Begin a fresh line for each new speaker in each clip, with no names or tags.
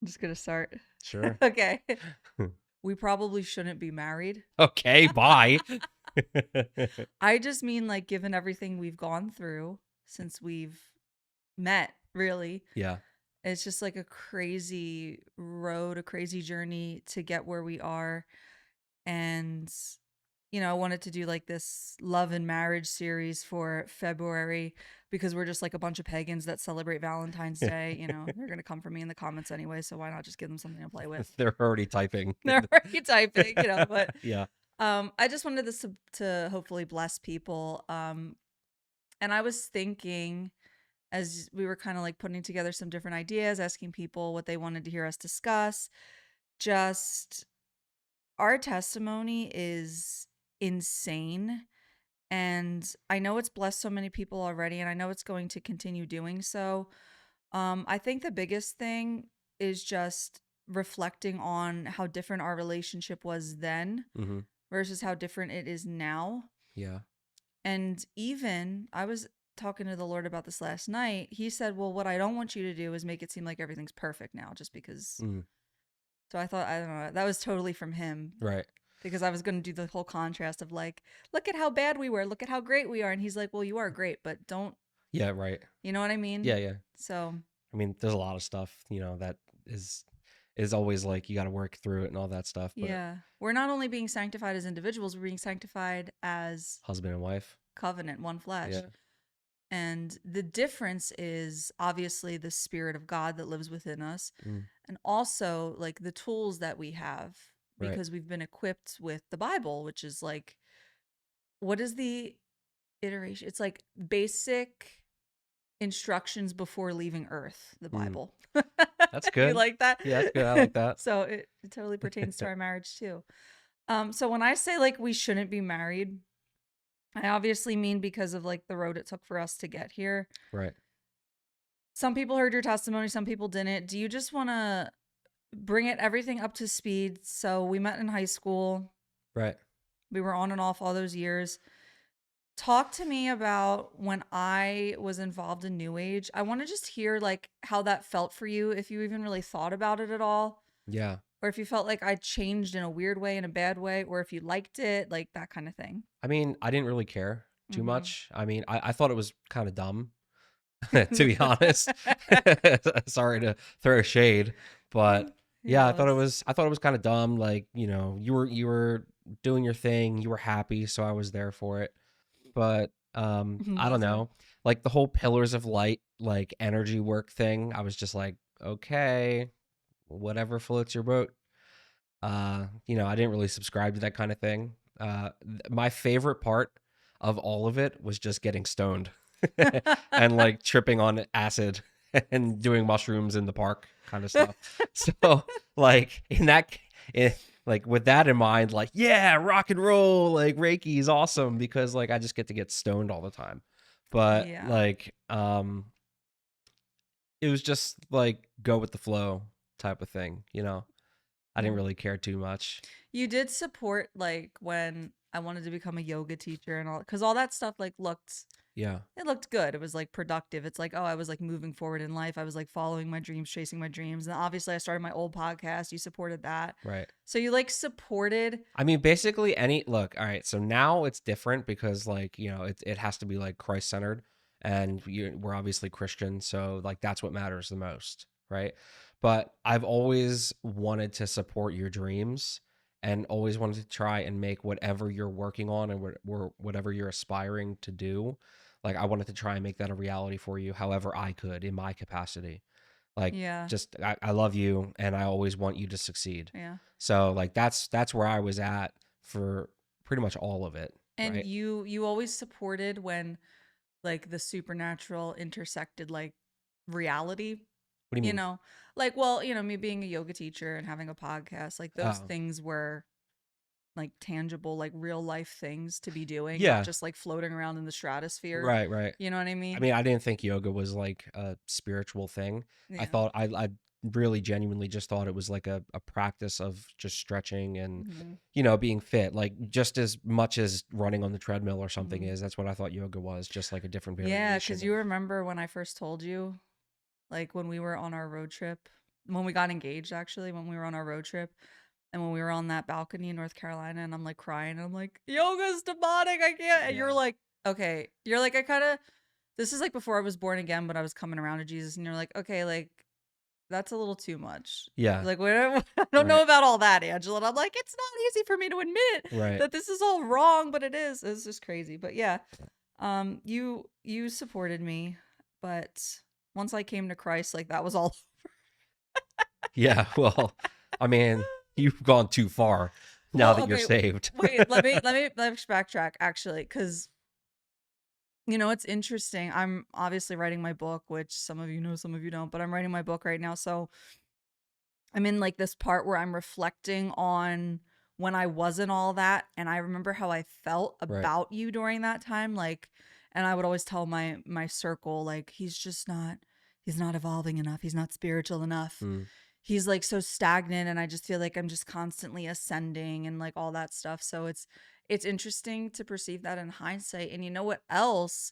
just gonna start.
Sure.
Okay. We probably shouldn't be married.
Okay, bye.
I just mean, like, given everything we've gone through since we've met, really,
Yeah.
it's just like a crazy road, a crazy journey to get where we are. And, I wanted to do like this love and marriage series for February because we're just like a bunch of pagans that celebrate Valentine's Day. They're going to come for me in the comments anyway. So why not just give them something to play with?
They're already typing.
They're already typing, but
Yeah.
I just wanted this to hopefully bless people. And I was thinking, as we were kind of like putting together some different ideas, asking people what they wanted to hear us discuss, just our testimony is insane. And I know it's blessed so many people already, and I know it's going to continue doing so. I think the biggest thing is just reflecting on how different our relationship was then
Mm-hmm.
versus how different it is now.
Yeah.
And even I was talking to the Lord about this last night. He said, well, what I don't want you to do is make it seem like everything's perfect now just because.
Mm.
So I thought, I don't know, that was totally from him
Right.
because I was going to do the whole contrast of like, look at how bad we were, look at how great we are. And he's like, well, you are great, but don't,
Yeah, right.
you know what I mean?
Yeah, yeah.
So,
I mean, there's a lot of stuff, that is always like you got to work through it and all that stuff, but
yeah, we're not only being sanctified as individuals, we're being sanctified as
husband and wife.
covenant, one flesh.
Yeah.
And the difference is obviously the Spirit of God that lives within us,
Mm.
and also like the tools that we have
Right.
because we've been equipped with the Bible, which is like, what is the iteration? It's like basic instructions before leaving Earth, the
Mm.
Bible.
That's
You
good.
like that?
Yeah, that's good. I like that.
So it totally pertains to our marriage too. So when I say like we shouldn't be married, I obviously mean because of like the road it took for us to get here.
Right.
Some people heard your testimony, some people didn't. Do you just want to bring everything up to speed? So we met in high school.
Right.
We were on and off all those years. Talk to me about when I was involved in New Age. I want to just hear like how that felt for you, if you even really thought about it at all,
Yeah.
or if you felt like I changed in a weird way, in a bad way, or if you liked it, like that kind of thing.
I mean, I didn't really care too
Mm-hmm.
much. I mean, I thought it was kind of dumb, to be honest. Sorry to throw shade, but yeah,
Yeah,
I thought it was kind of dumb. Like, you were doing your thing, you were happy, so I was there for it. But I don't
was it?
know. Like the whole pillars of light, like energy work thing, I was just like, okay, whatever floats your boat. I didn't really subscribe to that kind of thing. My favorite part of all of it was just getting stoned and like tripping on acid and doing mushrooms in the park kind of stuff. So like like with that in mind, like, yeah, rock and roll, like Reiki is awesome because like I just get to get stoned all the time. But
Yeah.
like it was just like go with the flow type of thing, I didn't really care too much.
You did support like when I wanted to become a yoga teacher and all, because all that stuff like
Yeah.
it looked good. It was like productive. It's like, oh, I was like moving forward in life. I was like following my dreams, chasing my dreams. And obviously I started my old podcast. You supported that.
Right.
So you like supported.
I mean, basically look, all right, so now it's different because like, it has to be like Christ-centered and we're obviously Christian, so like that's what matters the most, right? But I've always wanted to support your dreams and always wanted to try and make whatever you're working on and whatever you're aspiring to do, like I wanted to try and make that a reality for you however I could in my capacity. Like,
Yeah.
just I love you and I always want you to succeed.
Yeah.
So like that's where I was at for pretty much all of it.
And
Right.
you always supported when like the supernatural intersected like reality,
What do you mean?
like, well, me being a yoga teacher and having a podcast, like those
Oh,
things were like tangible, like real life things to be doing, not
yeah.
just like floating around in the stratosphere.
Right, right.
You know what I
I
mean?
mean, I didn't think yoga was like a spiritual thing. I
Yeah.
thought I really genuinely just thought it was like a practice of just stretching and
Mm-hmm.
being fit, like just as much as running on the treadmill or something
Mm-hmm.
is. That's what I thought yoga was, just like a different
Yeah,
variation
because
of.
you remember when I first told you, like when we were on our road trip when we got engaged, actually, when we were on our road trip, and when we were on that balcony in North Carolina, and I'm like crying, and I'm like, yoga's demonic, I can't. And you're
Yeah.
like, okay, you're like, I kind of. This is like before I was born again, but I was coming around to Jesus, and you're like, okay, like that's a little too much.
Yeah.
Like, I don't know
Right.
about all that, Angela. And I'm like, it's not easy for me to admit
Right.
that this is all wrong, but it is. It's just crazy. But yeah, you supported me, but once I came to Christ, like that was all.
Yeah. Well, I mean, you've gone too far now
Well,
that you're
okay,
saved.
wait, let me backtrack actually, because it's interesting. I'm obviously writing my book, which some of you know, some of you don't, but I'm writing my book right now. So I'm in like this part where I'm reflecting on when I wasn't all that, and I remember how I felt
Right.
about you during that time, like, and I would always tell my circle, like, he's not evolving enough, he's not spiritual enough,
Mm.
he's like so stagnant, and I just feel like I'm just constantly ascending and like all that stuff. So it's interesting to perceive that in hindsight. And you know what else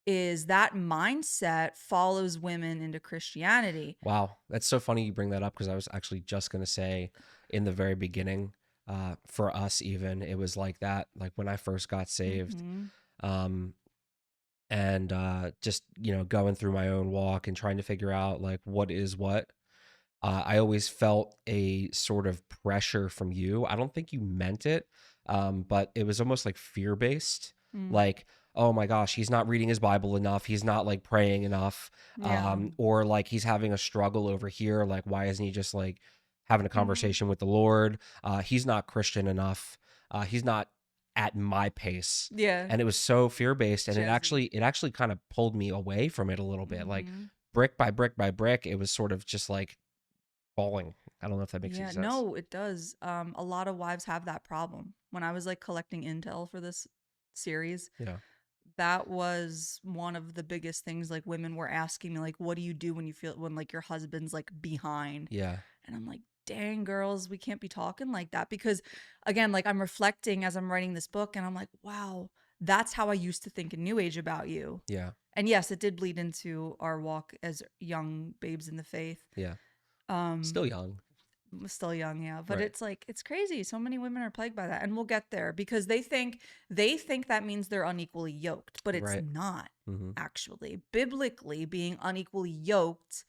is that mindset follows women into Christianity.
Wow. That's so funny you bring that up because I was actually just going to say in the very beginning, for us, even, it was like that. Like when I first got saved,
Mhm.
um, and just, going through my own walk and trying to figure out like what is what. I always felt a sort of pressure from you. I don't think you meant it, but it was almost like fear based.
Mm.
Like, oh my gosh, he's not reading his Bible enough. He's not like praying enough.
Yeah.
Or like he's having a struggle over here. Like, why isn't he just like having a
Mhm.
conversation with the Lord? He's not Christian enough. He's not at my pace.
Yeah.
And it was so fear based, and it
Jazzy.
actually it actually kind of pulled me away from it a little bit. Like
Mhm.
brick by brick by brick, it was sort of just like falling. I don't know if that makes any
Yeah,
sense.
no, it does. A lot of wives have that problem. When I was like collecting intel for this series,
Yeah.
that was one of the biggest things like women were asking me, like, what do you do when you feel when like your husband's like behind?
Yeah.
And I'm like, dang, girls, we can't be talking like that. Because again, like I'm reflecting as I'm writing this book, and I'm like, wow, that's how I used to think in New Age about you.
Yeah.
And yes, it did bleed into our walk as young babes in the faith.
Yeah.
Um,
Still young.
Still young, yeah. But
Right.
it's like it's crazy. So many women are plagued by that. And we'll get there because they think that means they're unequally yoked, but it's
Right.
not
Mm-hmm.
actually. Biblically, being unequally yoked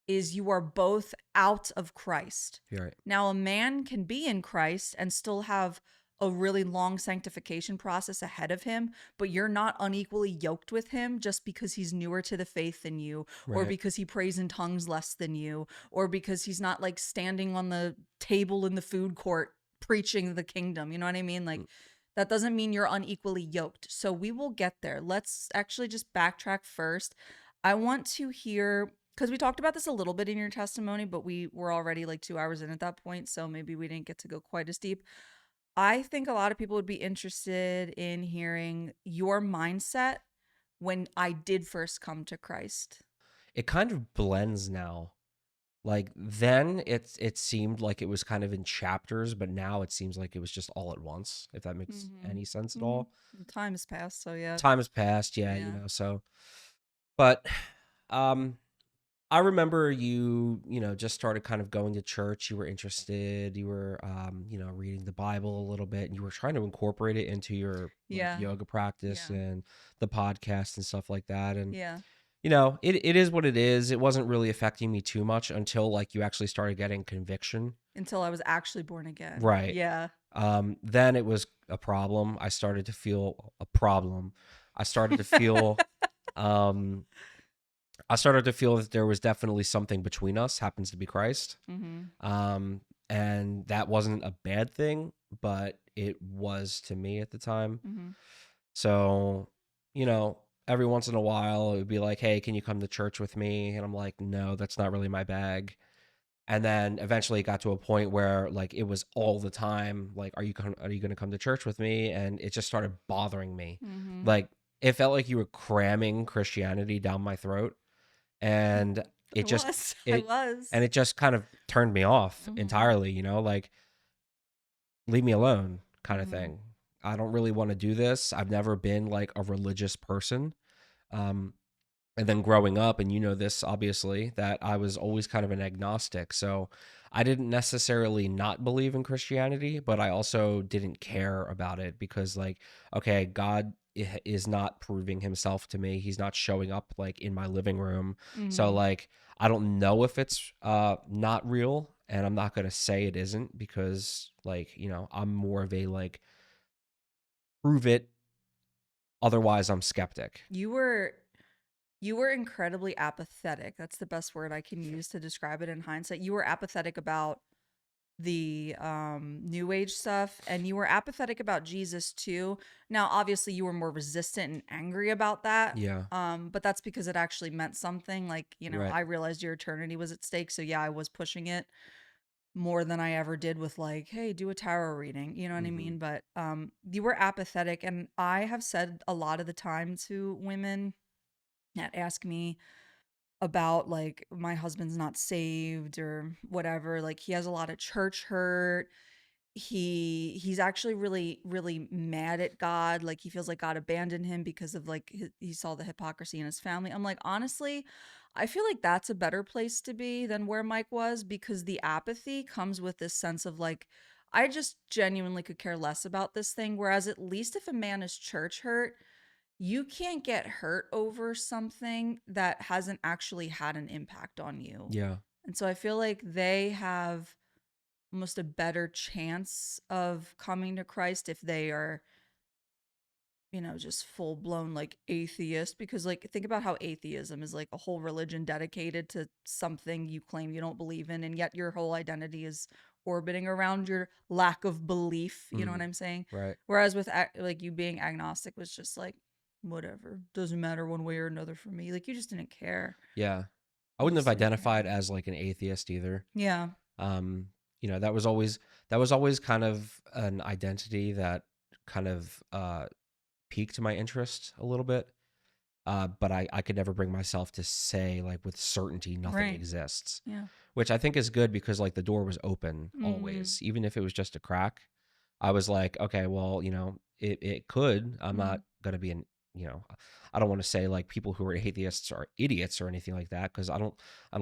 is you are both out of Christ.
You're right.
Now, a man can be in Christ and still have a really long sanctification process ahead of him, but you're not unequally yoked with him just because he's newer to the faith than you, or
Right.
because he prays in tongues less than you, or because he's not like standing on the table in the food court preaching the kingdom. You know what I mean? Like,
Mm.
that doesn't mean you're unequally yoked. So we will get there. Let's actually just backtrack first. I want to hear, because we talked about this a little bit in your testimony, but we were already like 2 hours in at that point. So maybe we didn't get to go quite as deep. I think a lot of people would be interested in hearing your mindset when I did first come to Christ.
It kind of blends now. Like then it seemed like it was kind of in chapters, but now it seems like it was just all at once, if that makes
Mm-hmm.
any sense at all.
Mm-hmm. Time has passed, so yeah.
Time has passed, yeah,
Yeah.
so but um I remember you, just started kind of going to church. You were interested. You were, reading the Bible a little bit, and you were trying to incorporate it into your like
Yeah.
yoga practice
Yeah.
and the podcast and stuff like that. And
Yeah.
it is what it is. It wasn't really affecting me too much until like you actually started getting conviction.
Until I was actually born again.
Right.
Yeah.
Then it was a problem. I started to feel a problem. I started to feel, um, I started to feel that there was definitely something between us, happens to be Christ.
Mm-hmm.
Um, and that wasn't a bad thing, but it was to me at the time.
Mm-hmm.
So, you know, every once in a while it would be like, hey, can you come to church with me? And I'm like, no, that's not really my bag. And then eventually it got to a point where like it was all the time, like, are you going to come to church with me? And it just started bothering me.
Mm-hmm.
Like it felt like you were cramming Christianity down my throat, and
I
it just
was. I
it
was.
and it just kind of turned me off
Mm-hmm.
entirely, like leave me alone kind of
Mm-hmm.
thing. I don't really want to do this. I've never been like a religious person. Um And then growing up, and you know this obviously, that I was always kind of an agnostic. So I didn't necessarily not believe in Christianity, but I also didn't care about it because, like, okay, God is not proving himself to me. He's not showing up like in my living room. So,
Mhm.
like, I don't know if it's not real, and I'm not going to say it isn't because, like, you know, I'm more of a like, prove it, otherwise I'm skeptic.
You were you were incredibly apathetic. That's the best word I can use to describe it in hindsight. You were apathetic about the new age stuff, and you were apathetic about Jesus too. Now, obviously you were more resistant and angry about that.
Yeah.
But that's because it actually meant something. Like, you know,
Right.
I realized your eternity was at stake, so yeah, I was pushing it more than I ever did with like, hey, do a tarot reading, you know what I
Mm-hmm.
mean? But you were apathetic, and I have said a lot of the time to women that ask me about like my husband's not saved or whatever, like he has a lot of church hurt. He's actually really mad at God. Like he feels like God abandoned him because of like he saw the hypocrisy in his family. I'm like, honestly, I feel like that's a better place to be than where Mike was, because the apathy comes with this sense of like, I just genuinely could care less about this thing. Whereas at least if a man is church hurt, you can't get hurt over something that hasn't actually had an impact on you.
Yeah.
And so I feel like they have almost a better chance of coming to Christ if they are, you know, just full blown like atheist. Because, like, think about how atheism is like a whole religion dedicated to something you claim you don't believe in, and yet your whole identity is orbiting around your lack of belief. You know what
Mm.
I'm saying?
Right.
Whereas with like you being agnostic was just like, whatever, doesn't matter one way or another for me. Like, you just didn't care.
Yeah. I
You
wouldn't
just
have
didn't
identified
care.
as like an atheist either.
Yeah.
Um, you know, that was always kind of an identity that kind of piqued my interest a little bit. But I could never bring myself to say like with certainty nothing
Right.
exists,
Yeah.
which I think is good because like the door was open
Mm-hmm.
always, even if it was just a crack. I was like, okay, well, you know, it could. I'm
Mm-hmm.
not gonna be an, you know, I don't want to say like people who are atheists are idiots or anything like that because I don't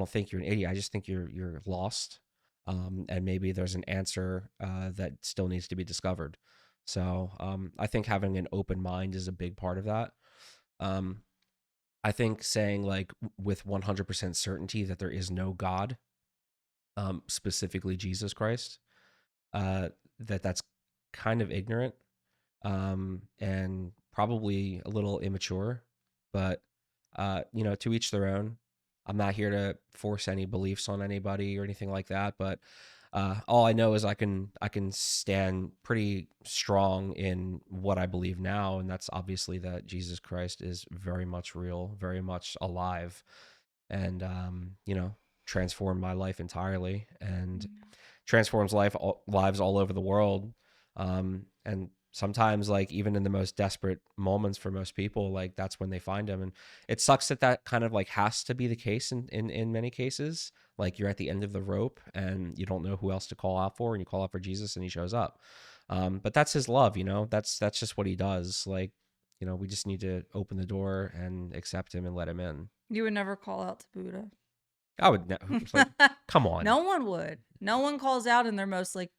think you're an idiot. I just think you're lost, and maybe there's an answer that still needs to be discovered. So I think having an open mind is a big part of that. Um, I think saying like with 100% certainty that there is no God, specifically Jesus Christ, uh, that's kind of ignorant, and probably a little immature. But you know, to each their own. I'm not here to force any beliefs on anybody or anything like that. But all I know is I can stand pretty strong in what I believe now, and that's obviously that Jesus Christ is very much real, very much alive, and you know, transformed my life entirely, and transforms lives all over the world. And sometimes, like even in the most desperate moments for most people, like that's when they find him. And it sucks that that kind of like has to be the case in many cases. Like you're at the end of the rope and you don't know who else to call out for, and you call out for Jesus and he shows up. But that's his love, you know. That's just what he does. Like, you know, we just need to open the door and accept him and let him in.
You would never call out to Buddha.
I would it's like, come on,
No one would. No one calls out in their most like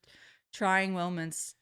trying moments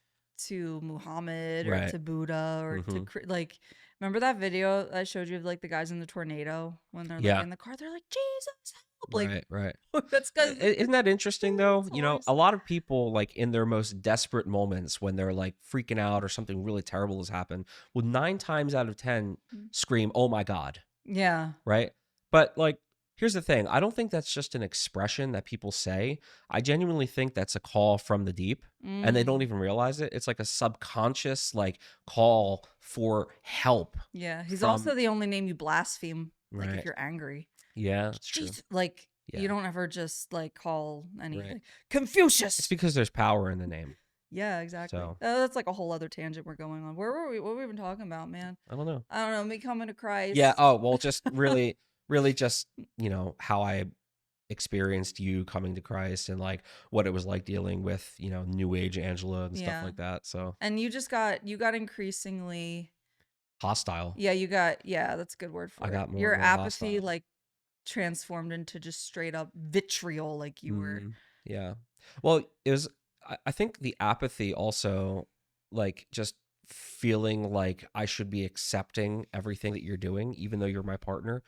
to Muhammad or
right?
to Buddha or to
Mm-hmm.
like. Remember that video I showed you of like the guys in the tornado when they're like
Yeah.
in the car? They're like, Jesus, help! Like,
Right, right.
that's because
Isn't that interesting though?
it's
You know,
always.
a lot of people like in their most desperate moments when they're like freaking out or something really terrible has happened, will 9 times out of 10 scream, "Oh my God,"
Yeah.
right? But like, here's the thing: I don't think that's just an expression that people say. I genuinely think that's a call from the deep, and they don't
Mm.
even realize it. It's like a subconscious like call for help
Yeah. He's
from.
also the only name you blaspheme. Like if
Right.
you're angry.
Yeah, that's true.
Jesus. Like you
Yeah.
don't ever just like call
Right.
anything.
It's
Confucius.
because there's power in the name.
Yeah, exactly.
So
That's like a whole other tangent we're going on. Where were we? What were we even talking about, man?
I don't know.
I don't know. Me coming to
Yeah.
Christ.
Oh, well, just really, really just, you know, how I experienced you coming to Christ and like what it was like dealing with, you know, New Age Angela and stuff
Yeah.
like that. So
And you got increasingly
hostile.
Yeah, you got, yeah, that's a good word
I
for it.
got more
Your
and more
apathy
hostile.
like transformed into just straight up vitriol, like you were.
Yeah. Well, it was, I think the apathy also, like, just feeling like I should be accepting everything that you're doing, even though you're my partner.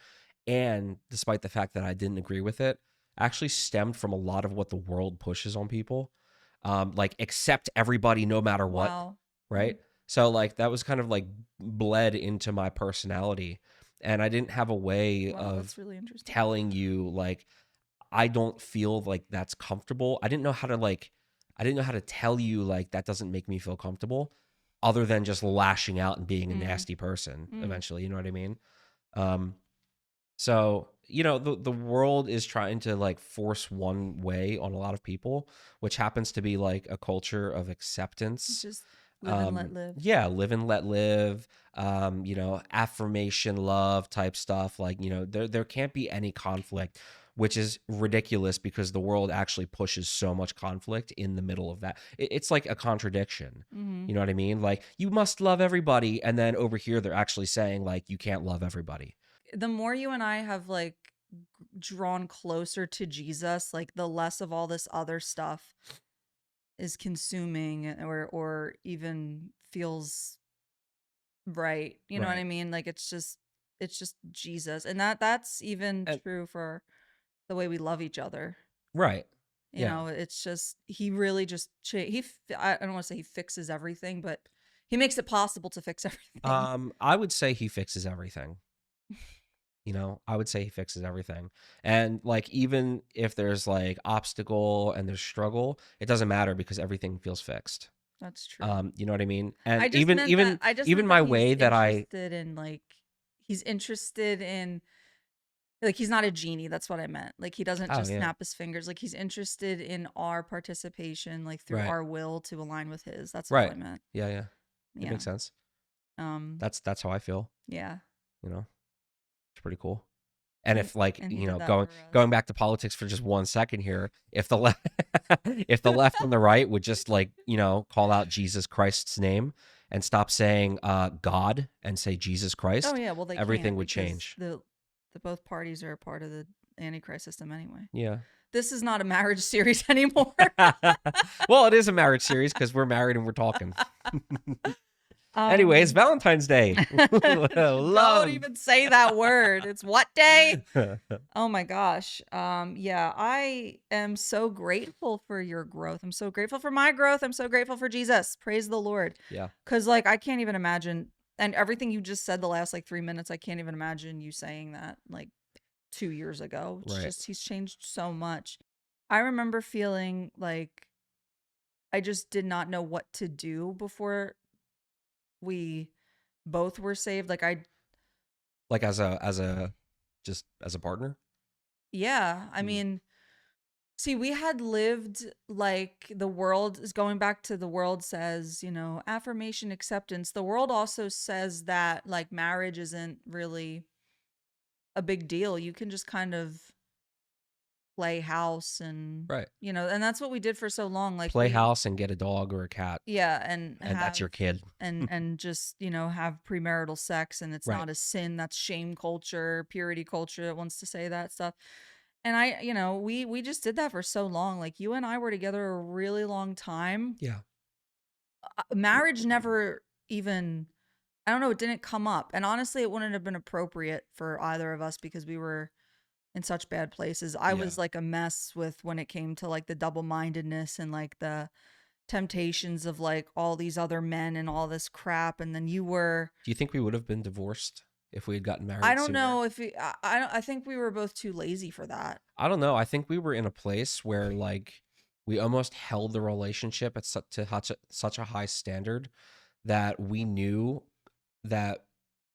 And despite the fact that I didn't agree with it, actually stemmed from a lot of what the world pushes on people. Like, accept everybody no matter what,
Wow.
right? So, like, that was kind of like bled into my personality. And I didn't have a way
Wow,
of
that's really interesting.
telling you, like, I don't feel like that's comfortable. I didn't know how to tell you like that doesn't make me feel comfortable other than just lashing out and being a
Mm,
nasty person
mm.
eventually, you know what I mean? Um so, the world is trying to like force one way on a lot of people, which happens to be like a culture of acceptance.
Just live and let live.
Yeah, live and let live. Affirmation, love type stuff. Like, there can't be any conflict, which is ridiculous because the world actually pushes so much conflict in the middle of that. It's like a contradiction.
Hmm.
You know what I mean? Like, you must love everybody, and then over here they're actually saying like you can't love everybody.
The more you and I have like drawn closer to Jesus, like the less of all this other stuff is consuming or even feels right. You know what
Right.
I mean? Like it's just Jesus. And that's even
And
true for the way we love each other.
right.
You
Yeah.
know, it's just he really just I don't want to say he fixes everything, but he makes it possible to fix everything.
I would say he fixes everything. I would say he fixes everything. And like even if there's like obstacle and there's struggle, it doesn't matter because everything feels fixed.
That's true.
You know what I mean? And
I just
even
meant that
even
I just
even
meant that
my way that I
he's interested in like he's not a genie, that's what I meant. Like he doesn't
oh
just
yeah.
snap his fingers. Like he's interested in our participation like through
Right.
our will to align with his. That's all
Right.
I meant.
Yeah, yeah. It
Yeah.
makes sense.
Um
That's how I feel,
yeah.
you know. It's pretty cool. And if like,
And he did that
going
for us.
going back to politics for just 1 second here, if the left if the left and the right would just like, call out Jesus Christ's name and stop saying God and say Jesus
Oh
Christ,
yeah, well they
everything
can't
would
because
change.
the both parties are a part of the Antichrist system anyway.
Yeah.
This is not a marriage series anymore.
Well, it is a marriage series because we're married and we're talking. Anyways,
um
Valentine's Day.
don't
Love.
even say that word. It's what day? Oh my gosh. Yeah, I am so grateful for your growth. I'm so grateful for my growth. I'm so grateful for Jesus. Praise the Lord.
Yeah.
Cuz like I can't even imagine and everything you just said the last like 3 minutes, I can't even imagine you saying that like 2 years ago. It's
Right.
just he's changed so much. I remember feeling like I just did not know what to do before we both were saved. Like I
Like as a just as a partner.
yeah, I
Mm.
mean see, we had lived like the world is going back to the world says, affirmation, acceptance. The world also says that like marriage isn't really a big deal. You can just kind of play house and,
Right.
and that's what we did for so long. Like
Play house and get a dog or a cat,
yeah, and
and that's your kid.
and just, have premarital sex and it's
Right.
not a sin. That's shame culture, purity culture that wants to say that stuff. And we just did that for so long. Like you and I were together a really long time.
Yeah.
Marriage never even I don't know, it didn't come up. And honestly, it wouldn't have been appropriate for either of us because we were in such bad places. I
Yeah.
was like a mess with when it came to like the double-mindedness and like the temptations of like all these other men and all this crap and then you were
Do you think we would have been divorced if we had gotten
I
married
don't
sooner?
know if I think we were both too lazy for that.
I don't know. I think we were in a place where like we almost held the relationship at such a high standard that we knew that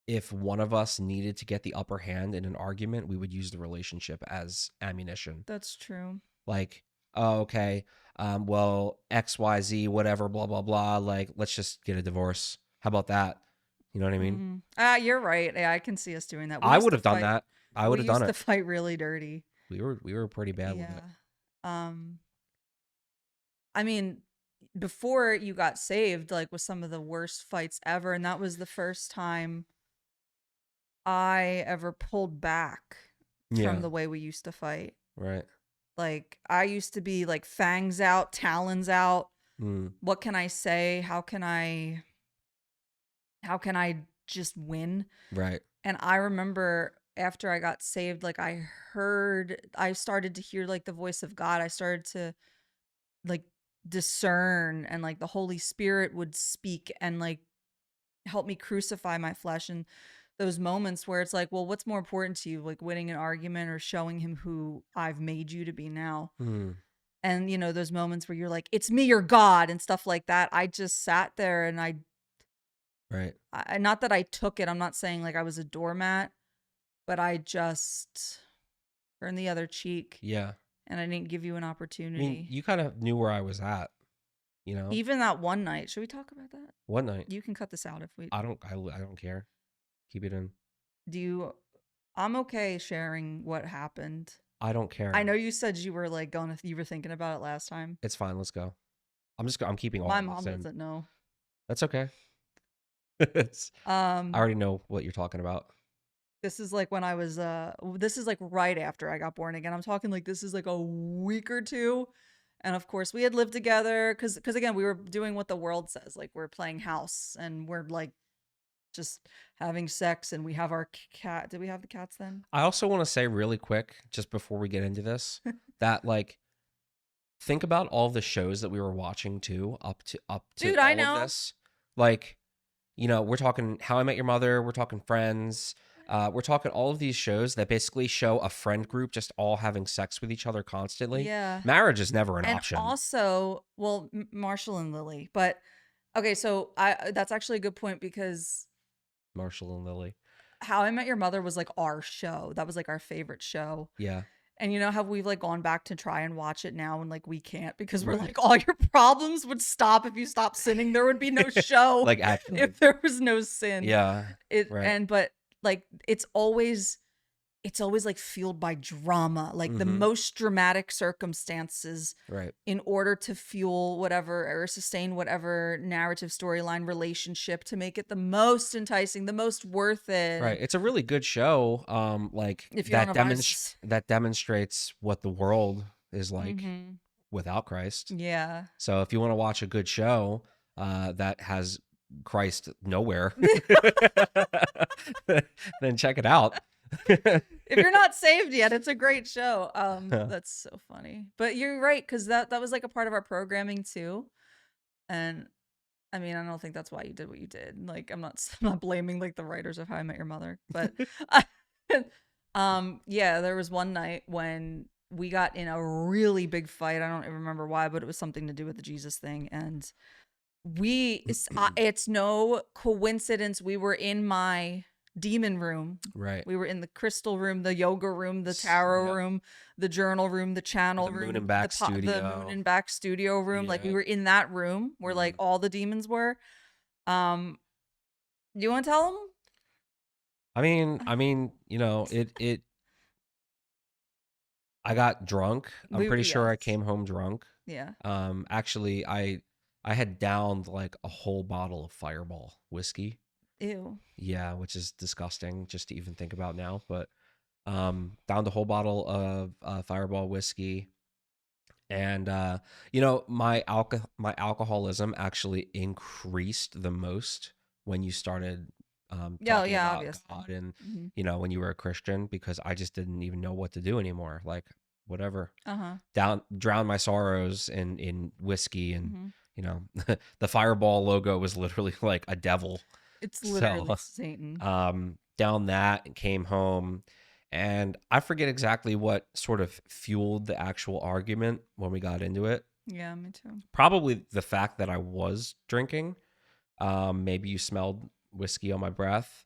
if one of us needed to get the upper hand in an argument, we would use the relationship as ammunition.
That's true.
Like, oh, okay, well, XYZ, whatever, blah, blah, blah. Like, let's just get a divorce. How about that? You know what I mean?
You're right. Yeah, I can see us doing that. We
I
used
would
to
have done
fight.
that. I would
We
have done
used to
it.
fight really dirty.
We were pretty bad with
Yeah.
it.
Um, I mean, before you got saved, like was some of the worst fights ever, and that was the first time. I ever pulled back from
Yeah.
the way we used to fight.
Right.
Like I used to be like fangs out, talons out.
Mm.
What can I say? How can I just win?
Right.
And I remember after I got saved, like I started to hear like the voice of God. I started to like discern, and like the Holy Spirit would speak and like help me crucify my flesh. And those moments where it's like, well, what's more important to you, like winning an argument or showing him who I've made you to be now?
Mm.
And those moments where you're like, it's me or God and stuff like that. I just sat there and
Right.
not that I took it. I'm not saying like I was a doormat, but I just turned the other cheek
Yeah.
and I didn't give you an
I mean,
opportunity.
you kind of knew where I was at, you know?
Even that one night. Should we talk about that?
One night.
You can cut this out if we
I don't care. Keep it in.
do you I'm okay sharing what happened.
I don't
I
care.
know you said you were like you were thinking about it last time.
It's fine. Let's go. I'm keeping all
My
of this
mom
in.
doesn't know.
That's okay. It's, I
Um
already know what you're talking about.
this is like when I was this is like right after I got born again. I'm talking like this is like a week or two. And of course, we had lived together cuz again, we were doing what the world says. Like we're playing house and we're like just having sex, and we have our cat. Did we have the cats then?
I also want to say really quick, just before we get into this, that like think about all the shows that we were watching too, up to
Dude, I
all of
know.
this. Like, we're talking How I Met Your Mother, we're talking Friends, we're talking all of these shows that basically show a friend group just all having sex with each other constantly.
Yeah.
Marriage is never an
And
option.
also, well, Marshall and Lily. But okay, so I that's actually a good point because
Marshall and Lily.
How I Met Your Mother was like our show. That was like our favorite show.
Yeah.
And you know how we've like gone back to try and watch it now and like we can't because we're
Right.
like all your problems would stop if you stopped sinning. There would be no show
Like actually.
if there was no sin.
Yeah.
It
Right.
and but like it's always like fueled by drama, like the
Mm-hmm.
most dramatic circumstances
Right.
in order to fuel whatever or sustain whatever narrative storyline relationship to make it the most enticing, the most worth it.
Right.
And
It's a really good show. Like
if you don't
that
know vices.
that demonstrates what the world is like
Mm-hmm.
without Christ.
Yeah.
So if you want to watch a good show that has Christ nowhere, then check it out.
If you're not saved yet, it's a great show. That's so funny. But you're right, because that was like a part of our programming too. And I mean, I don't think that's why you did what you did. Like, I'm not I'm not blaming like the writers of How I Met Your Mother, but yeah, there was one night when we got in a really big fight. I don't even remember why, but it was something to do with the Jesus thing. And it's no coincidence we were in my demon room.
Right.
We were in the crystal room, the yoga room, the tarot
Yeah.
room, the journal room, the channel
The
room,
Moon and Back
the
studio.
moon and back studio room. Like we
Yeah.
were in that room where like all the demons were. You want to tell them?
I mean, it I got drunk. I'm pretty sure I
Yes.
came home drunk.
Yeah.
Actually, I had downed like a whole bottle of Fireball whiskey.
Ew.
Yeah, which is disgusting just to even think about now. But downed a whole bottle of Fireball whiskey, and my alcoholism actually increased the most when you started
Yeah,
talking
yeah,
about
obviously.
God, and
Mm-hmm.
when you were a Christian, because I just didn't even know what to do anymore. Like whatever,
Uh-huh.
drown my sorrows in whiskey, and
Mm-hmm.
the Fireball logo was literally like a devil.
It's literally
So
Satan.
down that and came home, and I forget exactly what sort of fueled the actual argument when we got into it.
Yeah, me too.
Probably the fact that I was drinking. Maybe you smelled whiskey on my breath.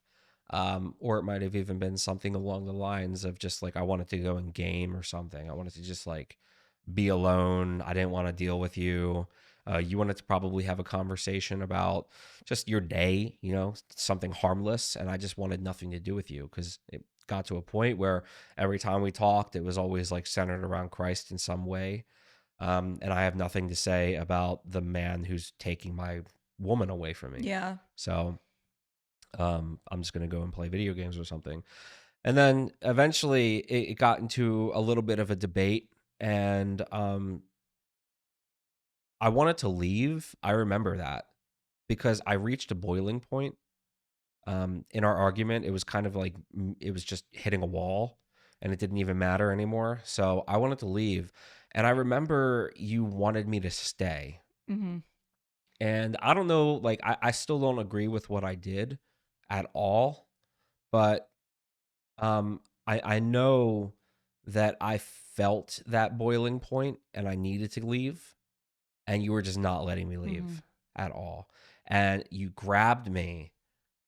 Or it might have even been something along the lines of just like I wanted to go and game or something. I wanted to just like be alone. I didn't want to deal with you. You wanted to probably have a conversation about just your day, something harmless. And I just wanted nothing to do with you because it got to a point where every time we talked, it was always like centered around Christ in some way. And I have nothing to say about the man who's taking my woman away from me.
Yeah.
So I'm just gonna go and play video games or something. And then eventually it got into a little bit of a debate, and I wanted to leave. I remember that because I reached a boiling point in our argument. It was kind of like it was just hitting a wall, and it didn't even matter anymore. So I wanted to leave, and I remember you wanted me to stay.
Mm-hmm.
And I don't know, like I still don't agree with what I did at all, but I know that I felt that boiling point and I needed to leave, and you were just not letting me
Mm-hmm.
leave at all. And you grabbed me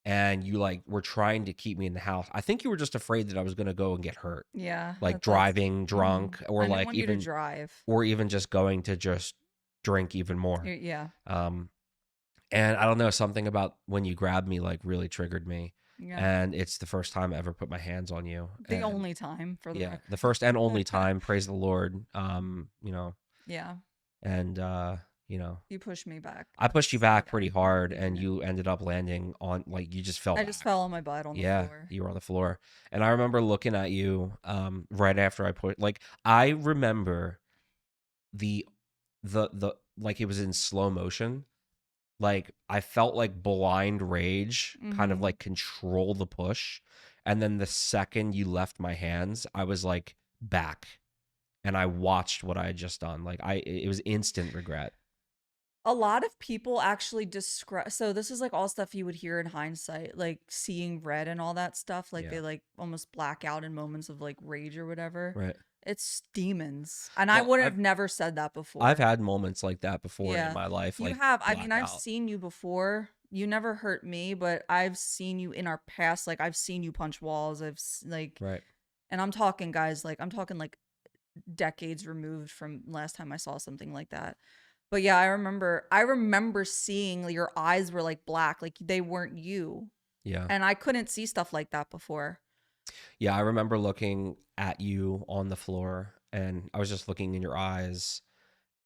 and you like were trying to keep me in the house. I think you were just afraid that I was going to go and get hurt,
Yeah,
like
that's.
driving
Mm-hmm.
drunk, or
I didn't
like
want you to drive.
even just going to just drink even more.
Yeah,
Um and I don't know, something about when you grabbed me like really triggered me.
yeah.
And it's the first time I ever put my hands on you.
The
And
only time, for the
yeah, the first and only
record.
time, praise the Lord.
Yeah,
And you know,
you pushed me back.
I pushed you
Like
back
I
pretty hard and
didn't.
you ended up landing on, like, you just fell
I just
back.
fell on my butt on the
Yeah,
floor.
you were on the floor. And I remember looking at you right after I put, like, I remember the the like it was in slow motion. Like I felt like blind rage kind of
Mm-hmm.
like control the push. And then the second you left my hands, I was like back and I watched what I had just done. Like it was instant regret.
A lot of people actually describe, so this is like all stuff you would hear in hindsight, like seeing red and all that stuff, like
Yeah.
they like almost black out in moments of like rage or whatever.
Right.
It's demons. And I
Well,
would have never said that
I've
before.
had moments like that before in
Yeah.
my life,
You
like
have. I mean, I've
blackout.
seen you before. You never hurt me, but I've seen you in our past. Like I've seen you punch walls. Like,
Right.
and I'm talking, guys, like I'm talking like decades removed from last time I saw something like that. But yeah, I remember seeing your eyes were like black, like they weren't you.
Yeah.
And I couldn't see stuff like that before.
Yeah, I remember looking at you on the floor and I was just looking in your eyes,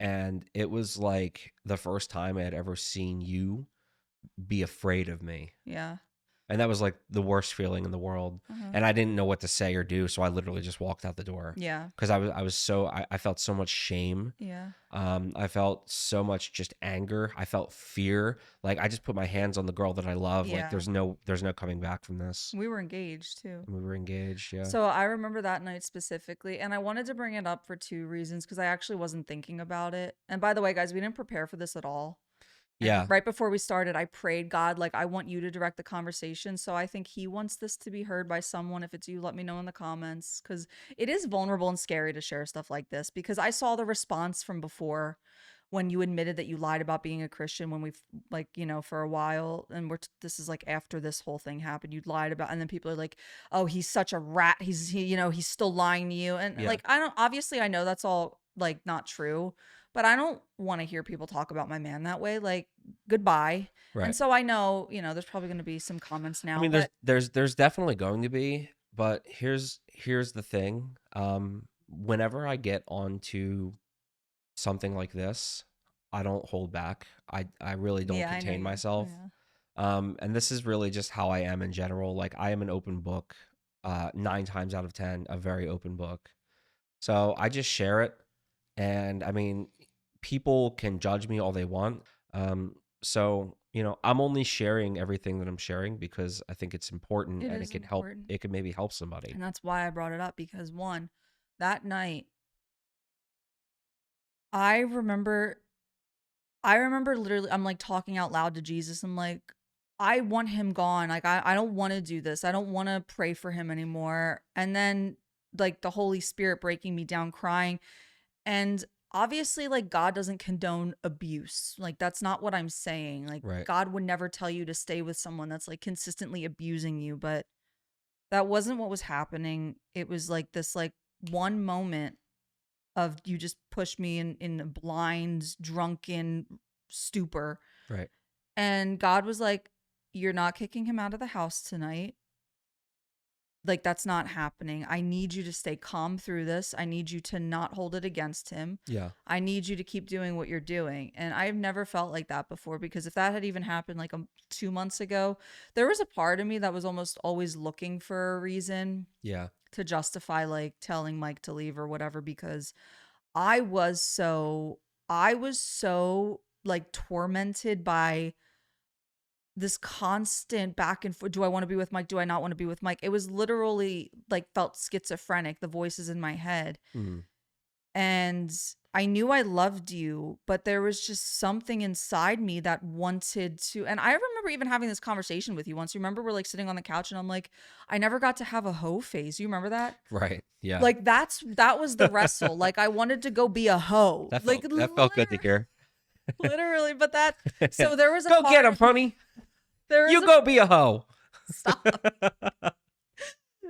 and it was like the first time I had ever seen you be afraid of me.
Yeah.
And that was like the worst feeling in the world.
Uh-huh.
And I didn't know what to say or do, so I literally just walked out the door
Yeah.
because I felt so much shame.
Yeah.
I felt so much just anger. I felt fear. Like I just put my hands on the girl that I love. Like
Yeah.
there's no coming back from this.
We were engaged too.
And we were engaged. Yeah.
So I remember that night specifically, and I wanted to bring it up for two reasons because I actually wasn't thinking about it. And by the way, guys, we didn't prepare for this at all. And
Yeah.
right before we started, I prayed, God, like, I want you to direct the conversation. So I think he wants this to be heard by someone. If it's you, let me know in the comments because it is vulnerable and scary to share stuff like this because I saw the response from before when you admitted that you lied about being a Christian when we've like, for a while. And this is like after this whole thing happened, you lied about, and then people are like, oh, he's such a rat. He's still lying to you. And
Yeah.
like, obviously I know that's all like not true, but I don't want to hear people talk about my man that way. Like, goodbye. And
Right.
so I know, there's probably going to be some comments
I
now,
mean,
but
there's definitely going to be, but here's the thing. Whenever I get onto something like this, I don't hold back. I really don't
yeah, I know
contain
you.
myself.
Yeah.
And this is really just how I am in general. Like I am an open book. 9 times out of 10, a very open book. So I just share it, and I mean, people can judge me all they want. So I'm only sharing everything that I'm sharing because I think it's important
It
and it
is
can help.
important.
It can maybe help somebody.
And that's why I brought it up because one, that night, I remember I remember literally I'm like talking out loud to Jesus. I'm like, I want him gone. Like I don't want to do this. I don't want to pray for him anymore. And then like the Holy Spirit breaking me down crying. And obviously like God doesn't condone abuse. Like that's not what I'm saying. Like
Right.
God would never tell you to stay with someone that's like consistently abusing you, but that wasn't what was happening. It was like this like one moment of you just pushed me in a blind, drunken stupor.
Right.
And God was like, you're not kicking him out of the house tonight. Like, that's not happening. I need you to stay calm through this. I need you to not hold it against him.
Yeah.
I need you to keep doing what you're doing. And I've never felt like that before, because if that had even happened like 2 months ago, there was a part of me that was almost always looking for a reason
Yeah.
to justify like telling Mike to leave or whatever, because I was so I was so like tormented by this constant back and forth. Do I want to be with Mike? Do I not want to be with Mike? It was literally like felt schizophrenic, the voices in my head.
Mm.
And I knew I loved you, but there was just something inside me that wanted to. And I remember even having this conversation with you once. You remember we're like sitting on the couch and I'm like, I never got to have a hoe phase. You remember that?
Right. Yeah.
Like that was the wrestle. Like I wanted to go be a hoe. Like
That felt good to hear.
literally, but that so there was a
Go get
part
him,
of me,
honey.
there was
You
a
go be a hoe.
stop.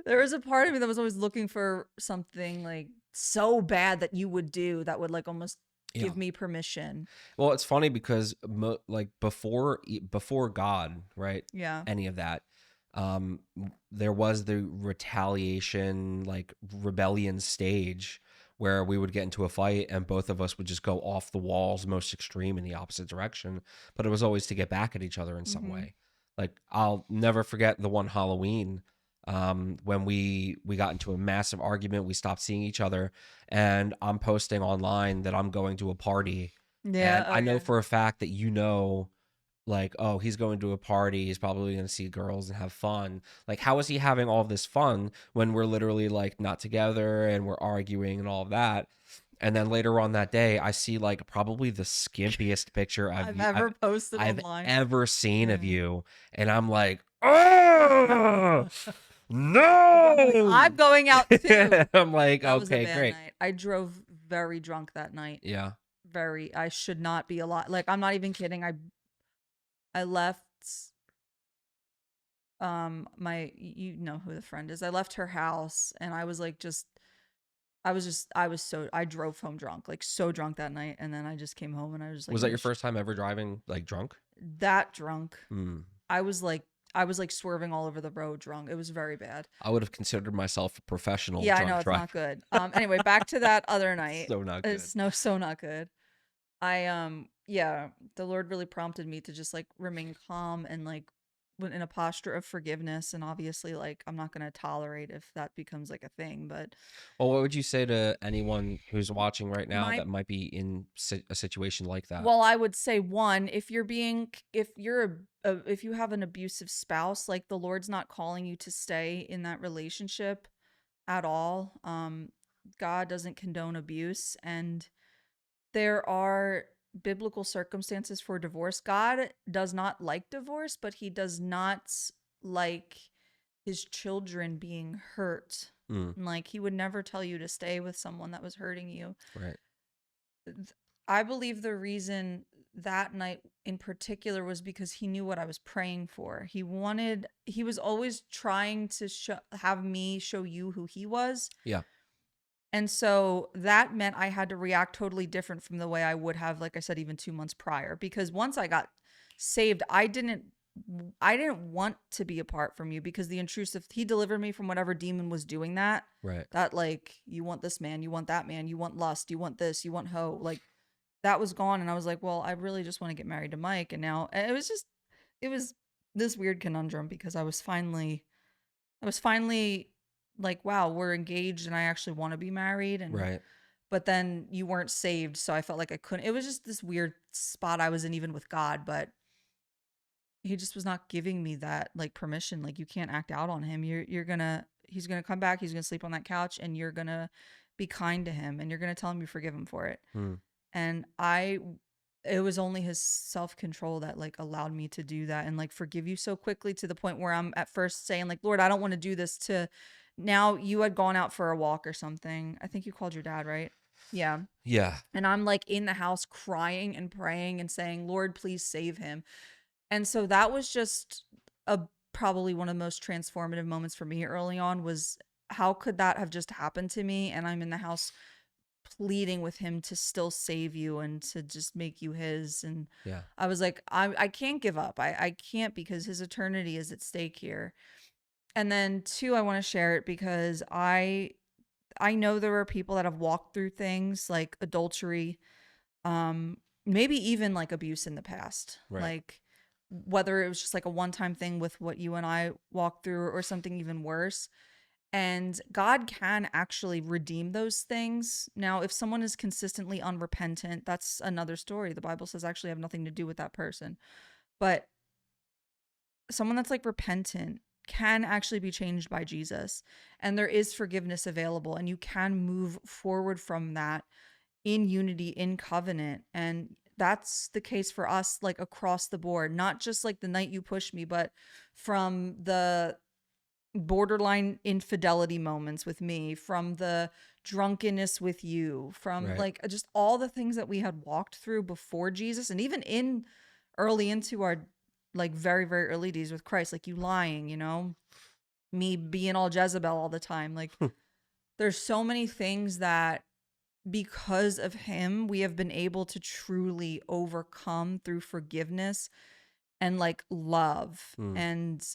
There was a part of me that was always looking for something like so bad that you would do that would like almost
Yeah.
give me permission.
Well, it's funny because like before God, right?
Yeah.
Any of that, there was the retaliation, like rebellion stage where we would get into a fight and both of us would just go off the walls, most extreme in the opposite direction. But it was always to get back at each other in some
Mm-hmm.
way. Like I'll never forget the one Halloween when we got into a massive argument. We stopped seeing each other, and I'm posting online that I'm going to a party, and
Yeah. Oh
I know
yeah.
for a fact that like, oh, he's going to a party, he's probably going to see girls and have fun. Like, how is he having all this fun when we're literally like not together and we're arguing and all of that? And then later on that day, I see like probably the skimpiest picture
I've ever posted
I've
online.
ever seen of
Yeah.
you, and I'm like, oh
I'm like, I'm
no.
going out too.
I'm like,
That was a
okay,
bad
great.
night. I drove very drunk that night.
Yeah.
Very. I should not be alive. Like I'm not even kidding. I left my you know who the friend is. I left her house and I was like I was so I drove home drunk, like so drunk that night, and then I just came home and I was just like,
Was that
"Oh,
your first time ever driving like drunk?
that drunk."
Hmm.
I was like I was like swerving all over the road drunk. It was very bad.
I would have considered myself a professional
Yeah, I know
drunk
it's not
driver.
good. Anyway, back to that other night.
So not good.
It's no so not good. I yeah, the Lord really prompted me to just like remain calm and like in a posture of forgiveness, and obviously like I'm not going to tolerate if that becomes like a thing, but
Well, what would you say to anyone who's watching right now
my
that might be in a situation like that?
well, I would say one, if you're if you have an abusive spouse, like the Lord's not calling you to stay in that relationship at all. God doesn't condone abuse, and there are biblical circumstances for divorce. God does not like divorce, but he does not like his children being hurt.
Mm,
Like he would never tell you to stay with someone that was hurting you.
right.
I believe the reason that night in particular was because he knew what I was praying for. He was always trying to have me show you who he was.
Yeah.
And so that meant I had to react totally different from the way I would have, like I said, even 2 months prior. Because once I got saved, I didn't want to be apart from you, because the intrusive, he delivered me from whatever demon was doing that.
Right.
That like, you want this man, you want that man, you want lust, you want this, you want hoe. Like that was gone. And I was like, well, I really just want to get married to Mike. And now and it was this weird conundrum, because I was finally like, wow, we're engaged and I actually want to be married. And,
Right.
but then you weren't saved. So I felt like I couldn't, it was just this weird spot I was in, even with God, but he just was not giving me that like permission. Like you can't act out on him. He's gonna come back. He's gonna sleep on that couch and you're gonna be kind to him and you're gonna tell him you forgive him for it.
Mm,
And it was only his self-control that like allowed me to do that and like forgive you so quickly, to the point where I'm at first saying like, Lord, I don't want to do this, to now you had gone out for a walk or something. I think you called your dad, right? Yeah.
yeah.
And I'm like in the house crying and praying and saying, Lord, please save him. And so that was just probably one of the most transformative moments for me early on, was how could that have just happened to me? And I'm in the house pleading with him to still save you and to just make you his. And
Yeah.
I was like, I can't give up. I can't, because his eternity is at stake here. And then two, I want to share it because I know there are people that have walked through things like adultery, um, maybe even like abuse in the past.
Right.
Like whether it was just like a one-time thing with what you and I walked through or something even worse. And God can actually redeem those things. Now, if someone is consistently unrepentant, that's another story. The Bible says actually have nothing to do with that person. But someone that's like repentant can actually be changed by Jesus. And there is forgiveness available, and you can move forward from that in unity, in covenant. And that's the case for us, like across the board, not just like the night you pushed me, but from the borderline infidelity moments with me, from the drunkenness with you, from
Right.
like just all the things that we had walked through before Jesus, and even in early into our like very, very early days with Christ, like you lying, me being all Jezebel all the time. Like there's so many things that because of him, we have been able to truly overcome through forgiveness and like love.
Mm.
And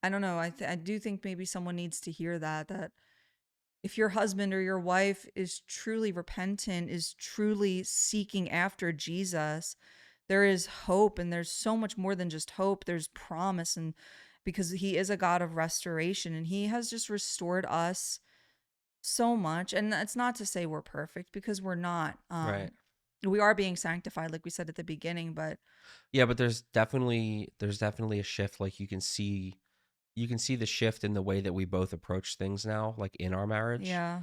I don't know, I do think maybe someone needs to hear that if your husband or your wife is truly repentant, is truly seeking after Jesus, there is hope, and there's so much more than just hope. There's promise, and because he is a God of restoration and he has just restored us so much. And it's not to say we're perfect because we're not.
Right.
We are being sanctified like we said at the beginning, but
Yeah, but there's definitely a shift. Like you can see the shift in the way that we both approach things now, like in our marriage.
yeah.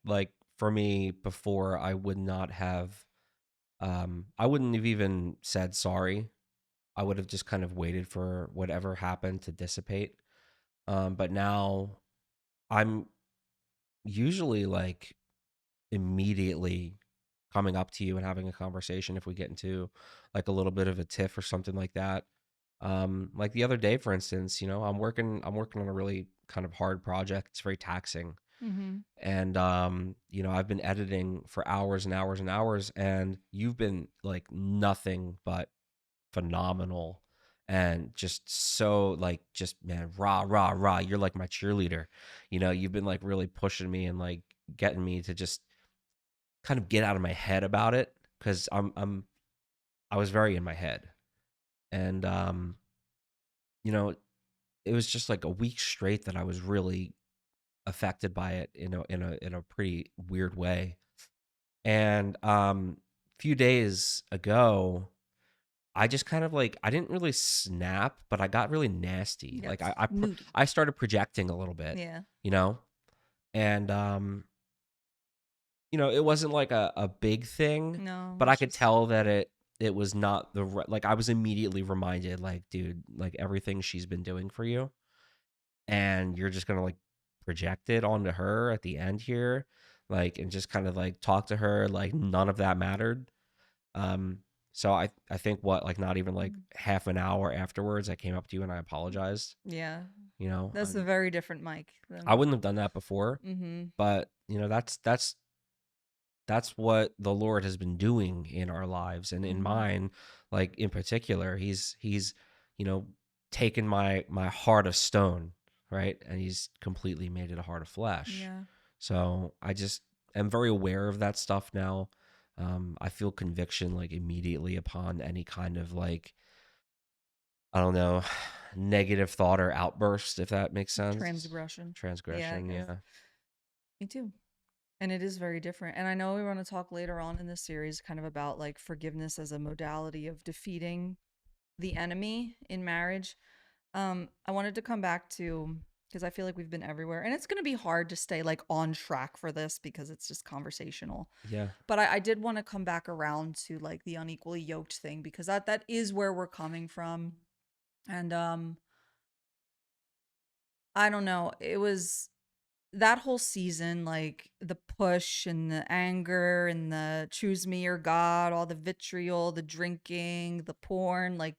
Like for me, before I wouldn't have even said sorry. I would have just kind of waited for whatever happened to dissipate. But now I'm usually like immediately coming up to you and having a conversation if we get into like a little bit of a tiff or something like that. Like the other day, for instance, I'm working on a really kind of hard project. It's very taxing.
Mhm.
And I've been editing for hours and hours and hours, and you've been like nothing but phenomenal and just so like just man, rah, rah, rah. You're like my cheerleader. You've been like really pushing me and like getting me to just kind of get out of my head about it because I was very in my head. And you know, it was just like a week straight that I was really affected by it in a pretty weird way. And few days ago, I just kind of like I didn't really snap, but I got really nasty.
Yeah,
Like
it's
I
moody.
I started projecting a little bit,
Yeah.
you know? And it wasn't like a big thing,
No,
but I
it's
could
just
tell that it was not like I was immediately reminded like, dude, like everything she's been doing for you and you're just going to like project it onto her at the end here, like and just kind of like talk to her like none of that mattered. Um so I think what like not even like
mm,
half an hour afterwards I came up to you and I apologized,
yeah.
you know.
That's a very different mic
I
than
wouldn't have done that before,
mhm.
but that's what the Lord has been doing in our lives and in
Mhm.
mine, like in particular. He's you know taken my heart of stone, right, and he's completely made it a heart of flesh.
Yeah.
So I just am very aware of that stuff now. I feel conviction like immediately upon any kind of like I don't know negative thought or outburst, if that makes sense.
Transgression. Yeah, I
Transgression,
guess.
yeah,
Me too. And it is very different. And I know we want to talk later on in this series kind of about like forgiveness as a modality of defeating the enemy in marriage. I wanted to come back to because I feel like we've been everywhere, and it's going to be hard to stay like on track for this because it's just conversational.
yeah,
But I did want to come back around to like the unequally yoked thing because that is where we're coming from. And I don't know, it was that whole season, like the push and the anger and the choose me or God, all the vitriol, the drinking, the porn, like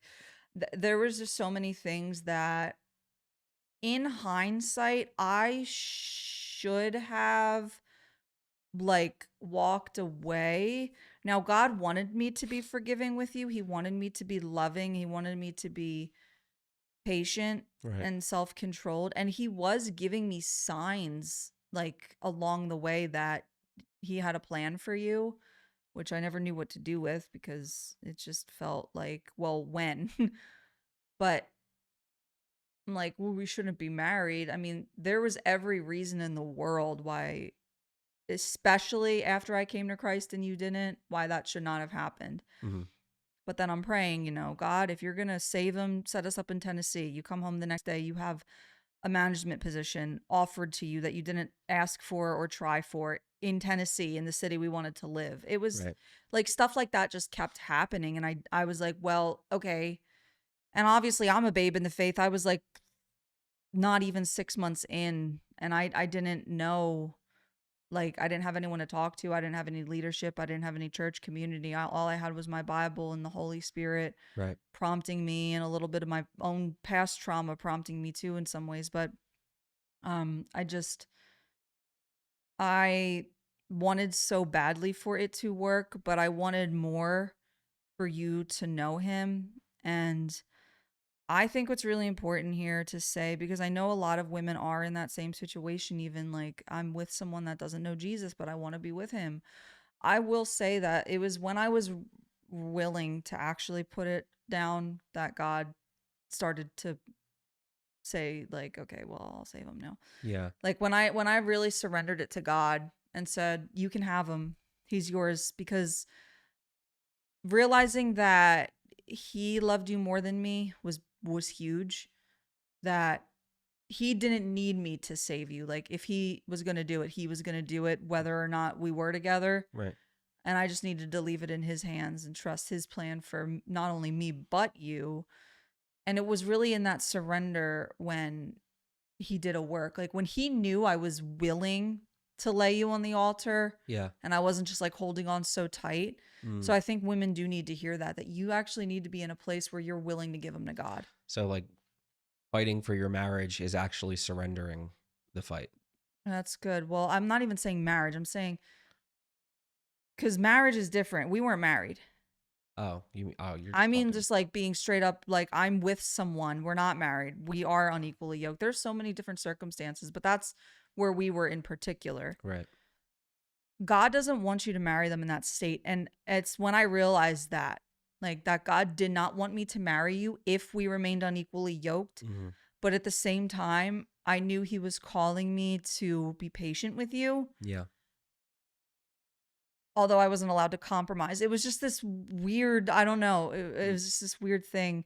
there was just so many things that in hindsight I should have like walked away. Now God wanted me to be forgiving with you. He wanted me to be loving. He wanted me to be patient
Right.
and self-controlled, and he was giving me signs like along the way that he had a plan for you, which I never knew what to do with because it just felt like, well, when? But I'm like, well, we shouldn't be married. I mean, there was every reason in the world why, especially after I came to Christ and you didn't, why that should not have happened.
Mm-hmm.
But then I'm praying, God, if you're going to save him, set us up in Tennessee. You come home the next day, you have a management position offered to you that you didn't ask for or try for in Tennessee, in the city we wanted to live. It was
Right.
like stuff like that just kept happening. And I was like, well, okay. And obviously I'm a babe in the faith. I was like not even 6 months in, and I didn't know, like, I didn't have anyone to talk to. I didn't have any leadership. I didn't have any church community. All I had was my Bible and the Holy Spirit
Right.
prompting me, and a little bit of my own past trauma prompting me too in some ways. But I wanted so badly for it to work, but I wanted more for you to know him. And I think what's really important here to say, because I know a lot of women are in that same situation, even like I'm with someone that doesn't know Jesus, but I want to be with him. I will say that it was when I was willing to actually put it down that God started to say, like, okay, well, I'll save him now.
Yeah.
Like when I really surrendered it to God and said, you can have him. He's yours, because realizing that he loved you more than me was huge. That he didn't need me to save you. Like if he was going to do it, he was going to do it whether or not we were together.
Right.
And I just needed to leave it in his hands and trust his plan for not only me but you. And it was really in that surrender when he did a work. Like when he knew I was willing to lay you on the altar,
Yeah.
and I wasn't just like holding on so tight. So
Mm.
I think women do need to hear that you actually need to be in a place where you're willing to give them to God.
So like fighting for your marriage is actually surrendering the fight.
That's good. Well, I'm not even saying marriage. I'm saying, because marriage is different. We weren't married.
You're
I
just
mean,
talking.
just like being straight up, like I'm with someone. We're not married. We are unequally yoked. There's so many different circumstances, but that's where we were in particular.
Right.
God doesn't want you to marry them in that state. And it's when I realized that, like, that God did not want me to marry you if we remained unequally yoked.
Mm-hmm.
But at the same time, I knew he was calling me to be patient with you,
Yeah.
although I wasn't allowed to compromise. It was just this weird, I don't know, it
Mm.
was just this weird thing,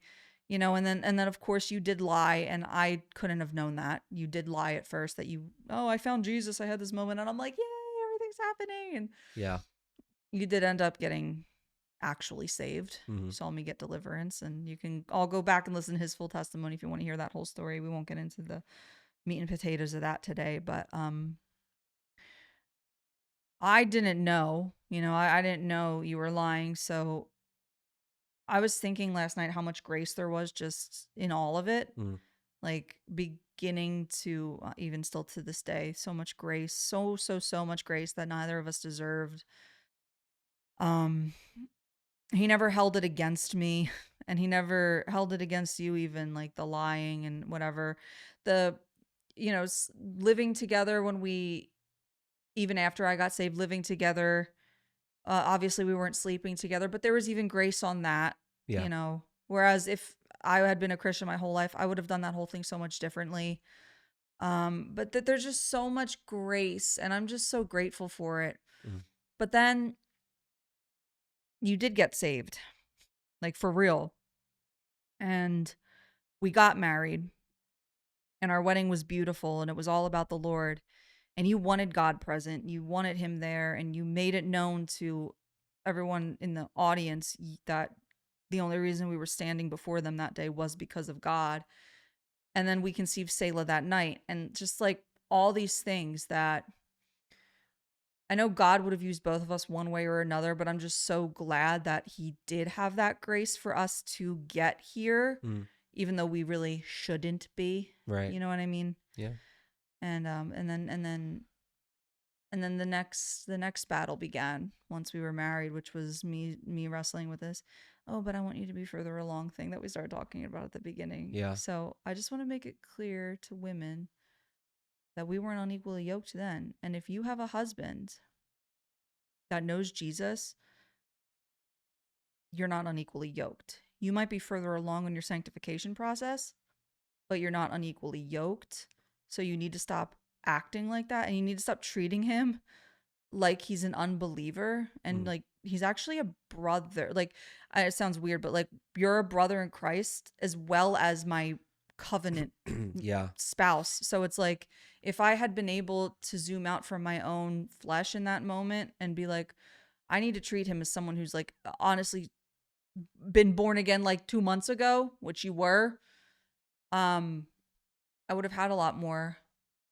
and then of course you did lie, and I couldn't have known that. You did lie at first that I found Jesus. I had this moment, and I'm like, yay, everything's happening. And
Yeah.
you did end up getting actually saved.
Mm-hmm.
You saw me get deliverance, and you can all go back and listen to his full testimony if you want to hear that whole story. We won't get into the meat and potatoes of that today, but I didn't know, I didn't know you were lying. So I was thinking last night how much grace there was just in all of it,
Mm-hmm.
like beginning to even still to this day, so much grace, so much grace that neither of us deserved. Um, he never held it against me, and he never held it against you, even like the lying and whatever. The, living together when even after I got saved, living together. Obviously, we weren't sleeping together, but there was even grace on that,
Yeah.
Whereas if I had been a Christian my whole life, I would have done that whole thing so much differently. But that there's just so much grace, and I'm just so grateful for it.
Mm-hmm.
But then you did get saved, like for real. And we got married, and our wedding was beautiful, and it was all about the Lord. And you wanted God present, you wanted him there, and you made it known to everyone in the audience that the only reason we were standing before them that day was because of God. And then we conceived Selah that night. And just like all these things that I know God would have used both of us one way or another, but I'm just so glad that he did have that grace for us to get here,
Mm-hmm.
even though we really shouldn't be.
Right.
You know what I mean?
Yeah.
And then And then the next battle began once we were married, which was me wrestling with this. Oh, but I want you to be further along thing that we started talking about at the beginning.
Yeah.
So I just want to make it clear to women that we weren't unequally yoked then. And if you have a husband that knows Jesus, you're not unequally yoked. You might be further along in your sanctification process, but you're not unequally yoked. So you need to stop acting like that, and you need to stop treating him like he's an unbeliever, and
Mm.
like he's actually a brother. Like, it sounds weird, but like, you're a brother in Christ as well as my covenant
Yeah.
spouse. So it's like, if I had been able to zoom out from my own flesh in that moment and be like, I need to treat him as someone who's like honestly been born again like 2 months ago, which you were, um I would have had a lot more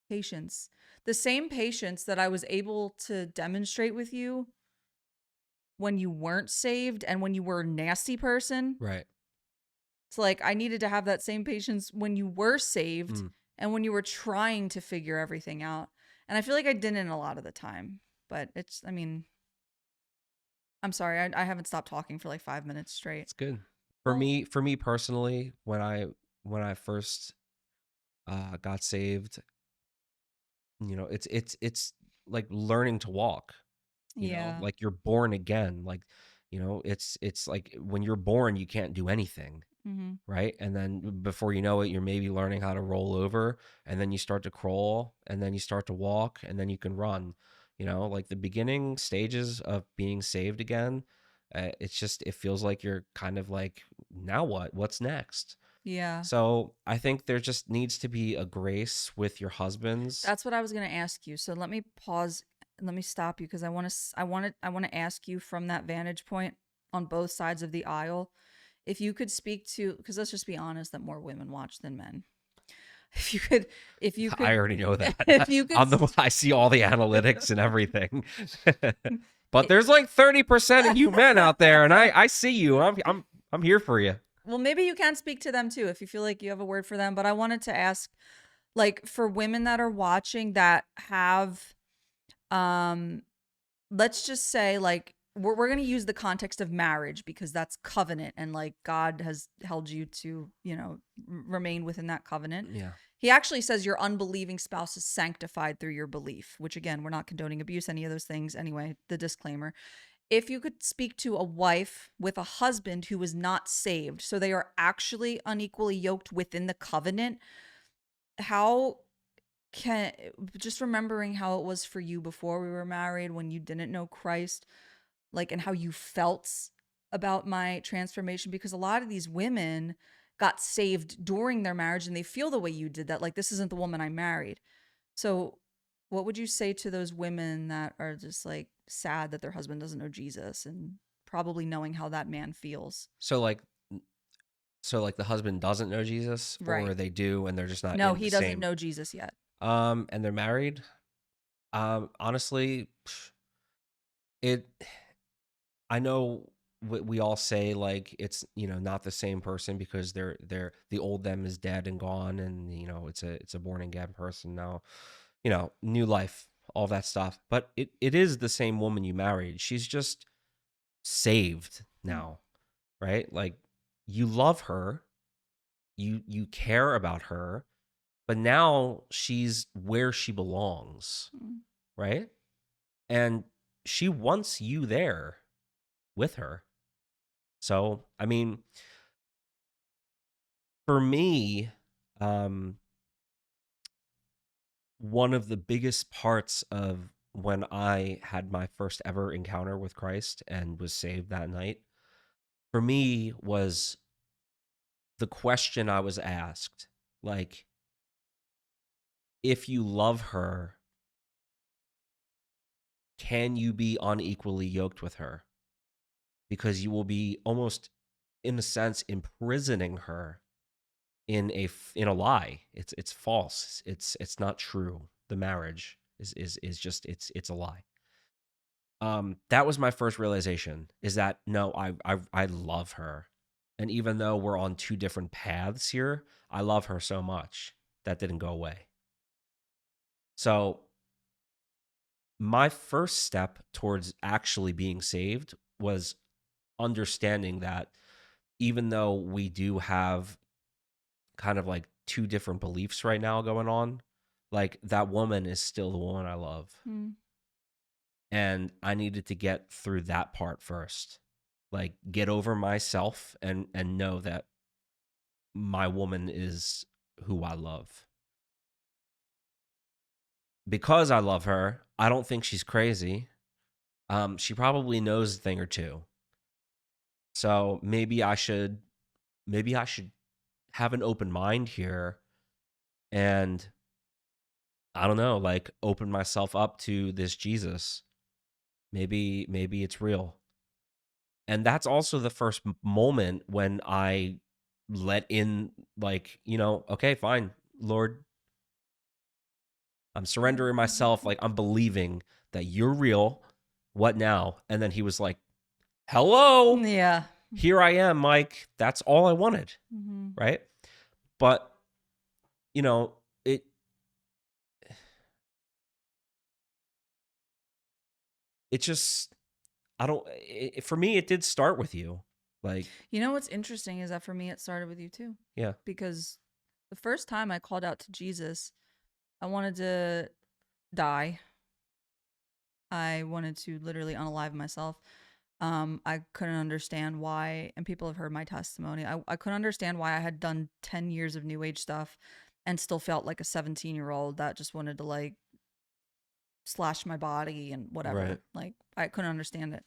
patience. The same patience that I was able to demonstrate with you when you weren't saved and when you were a nasty person.
Right.
It's like I needed to have that same patience when you were saved
Mm.
and when you were trying to figure everything out. And I feel like I didn't a lot of the time. But I mean, I'm sorry. I haven't stopped talking for like 5 minutes straight.
It's good.
Well,
For me personally, when I first got saved, it's like learning to walk,
yeah.
like you're born again. Like, it's like when you're born, you can't do anything,
Mm-hmm.
right? And then before you know it, you're maybe learning how to roll over, and then you start to crawl, and then you start to walk, and then you can run. Like the beginning stages of being saved again, it feels like you're kind of like, now what? What's next?
Yeah.
So I think there just needs to be a grace with your husbands.
That's what I was going to ask you. So let me pause. Let me stop you because I want to ask you from that vantage point on both sides of the aisle. If you could speak to, because let's just be honest that more women watch than men. If you could, if you
I
could,
already know
if
that.
you could,
I see all the analytics and everything. But there's like 30% of you men out there, and I see you. I'm here for you.
well, maybe you can speak to them too if you feel like you have a word for them. But I wanted to ask, like, for women that are watching that have, um, let's just say, like, we're going to use the context of marriage because that's covenant, and like God has held you to, remain within that covenant.
Yeah.
He actually says your unbelieving spouse is sanctified through your belief, which again, we're not condoning abuse, any of those things. Anyway, the disclaimer. If you could speak to a wife with a husband who is not saved, so they are actually unequally yoked within the covenant, how can, just remembering how it was for you before we were married when you didn't know Christ, like, and how you felt about my transformation, because a lot of these women got saved during their marriage and they feel the way you did, that like, this isn't the woman I married. So what would you say to those women that are just like sad that their husband doesn't know Jesus, and probably knowing how that man feels?
So like the husband doesn't know Jesus,
Right.
or they do and they're just not
No,
in the
he doesn't
same
know Jesus yet.
and they're married. Honestly, it I know we all say like it's not the same person because the old them is dead and gone, and it's a born again person now, new life, all that stuff. But it is the same woman you married. She's just saved now, right? Like, you love her, you care about her, but now she's where she belongs,
Mm-hmm.
right? And she wants you there with her. So, I mean, for me, um, one of the biggest parts of when I had my first ever encounter with Christ and was saved that night, for me, was the question I was asked, like, if you love her, can you be unequally yoked with her? Because you will be almost, in a sense, imprisoning her in a lie. It's false. It's not true. The marriage is just it's a lie. That was my first realization, is that no, I love her. And even though we're on two different paths here, I love her so much that didn't go away. So my first step towards actually being saved was understanding that even though we do have kind of like two different beliefs right now going on, like that woman is still the woman I love.
Mm.
And I needed to get through that part first. Like get over myself and know that my woman is who I love. Because I love her, I don't think she's crazy. She probably knows a thing or two. So maybe I should have an open mind here and I don't know, like open myself up to this Jesus. Maybe it's real. And that's also the first moment when I let in, like, okay, fine, Lord, I'm surrendering myself. Like, I'm believing that you're real. What now? And then he was like, hello,
Yeah.
here I am, Mike. That's all I wanted.
Mm-hmm.
Right. But, you know, it, it just, I don't, for me, it did start with you. Like,
You know what's interesting is that for me, it started with you too.
yeah,
Because the first time I called out to Jesus, I wanted to die. I wanted to literally unalive myself. I couldn't understand why, and people have heard my testimony. I couldn't understand why I had done 10 years of new age stuff and still felt like a 17-year-old that just wanted to like slash my body and
right.
whatever. Like I couldn't understand it.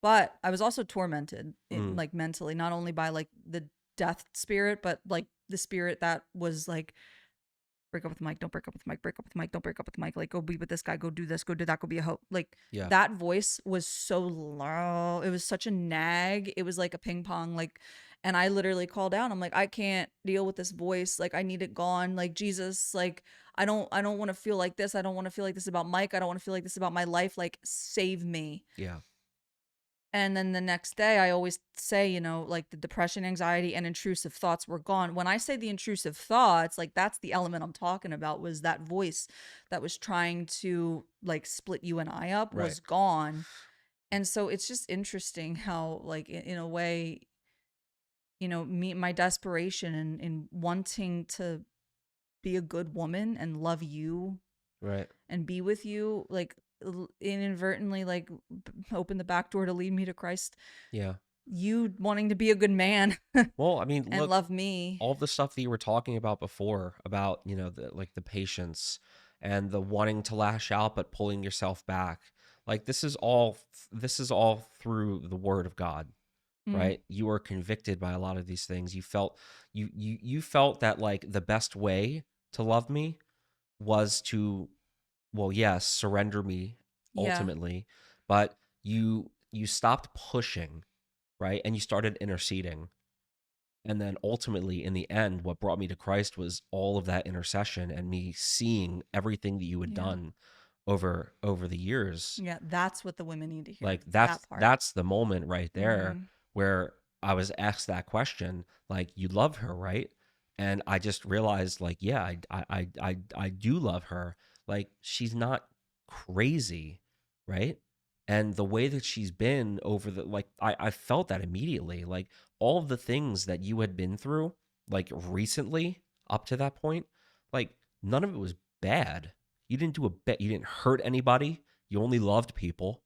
But I was also tormented
Mm,
like mentally, not only by like the death spirit, but like the spirit that was like break up with Mike, don't break up with Mike, break up with Mike, don't break up with Mike, like go be with this guy, go do this, go do that, go be a hoe. Like
yeah.
that voice was so low. It was such a nag. It was like a ping pong, like, and I literally called out. I'm like, I can't deal with this voice. Like I need it gone. Like Jesus, like I don't want to feel like this. I don't want to feel like this about Mike. I don't want to feel like this about my life. Like save me.
Yeah.
And then the next day, I always say, like the depression, anxiety, and intrusive thoughts were gone. When I say the intrusive thoughts, like that's the element I'm talking about, was that voice that was trying to like split you and I up
Right.
was gone. And so it's just interesting how, like, in a way, me, my desperation and wanting to be a good woman and love you
Right.
and be with you, like, inadvertently, like, open the back door to lead me to Christ,
Yeah.
you wanting to be a good man
Well, I mean,
and
look,
love me.
all the stuff that you were talking about before about, the patience and the wanting to lash out but pulling yourself back. Like this is all through the word of God,
Mm,
right? You were convicted by a lot of these things. You felt that like the best way to love me was to, well, yes, surrender me
yeah,
ultimately, but you stopped pushing, right? And you started interceding. And then ultimately, in the end, what brought me to Christ was all of that intercession and me seeing everything that you had
yeah,
done over the years.
yeah. That's what the women need to hear.
Like
That
that's
part.
that's the moment right there
Mm-hmm.
where I was asked that question, like, you love her, right? And I just realized, like, yeah, I do love her. Like, she's not crazy, right? And the way that she's been over the, like, I felt that immediately. Like all of the things that you had been through, like recently up to that point, like none of it was bad. You didn't hurt anybody. You only loved people,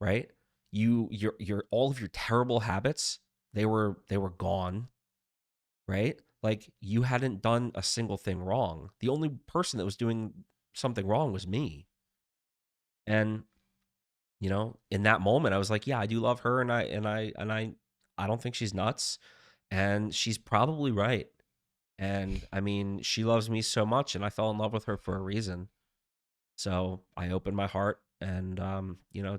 right? Your all of your terrible habits, they were gone, right? Like you hadn't done a single thing wrong. The only person that was doing something wrong was me. And in that moment I was like, yeah, I do love her, and I don't think she's nuts, and she's probably right. And I mean, she loves me so much and I fell in love with her for a reason. So I opened my heart, and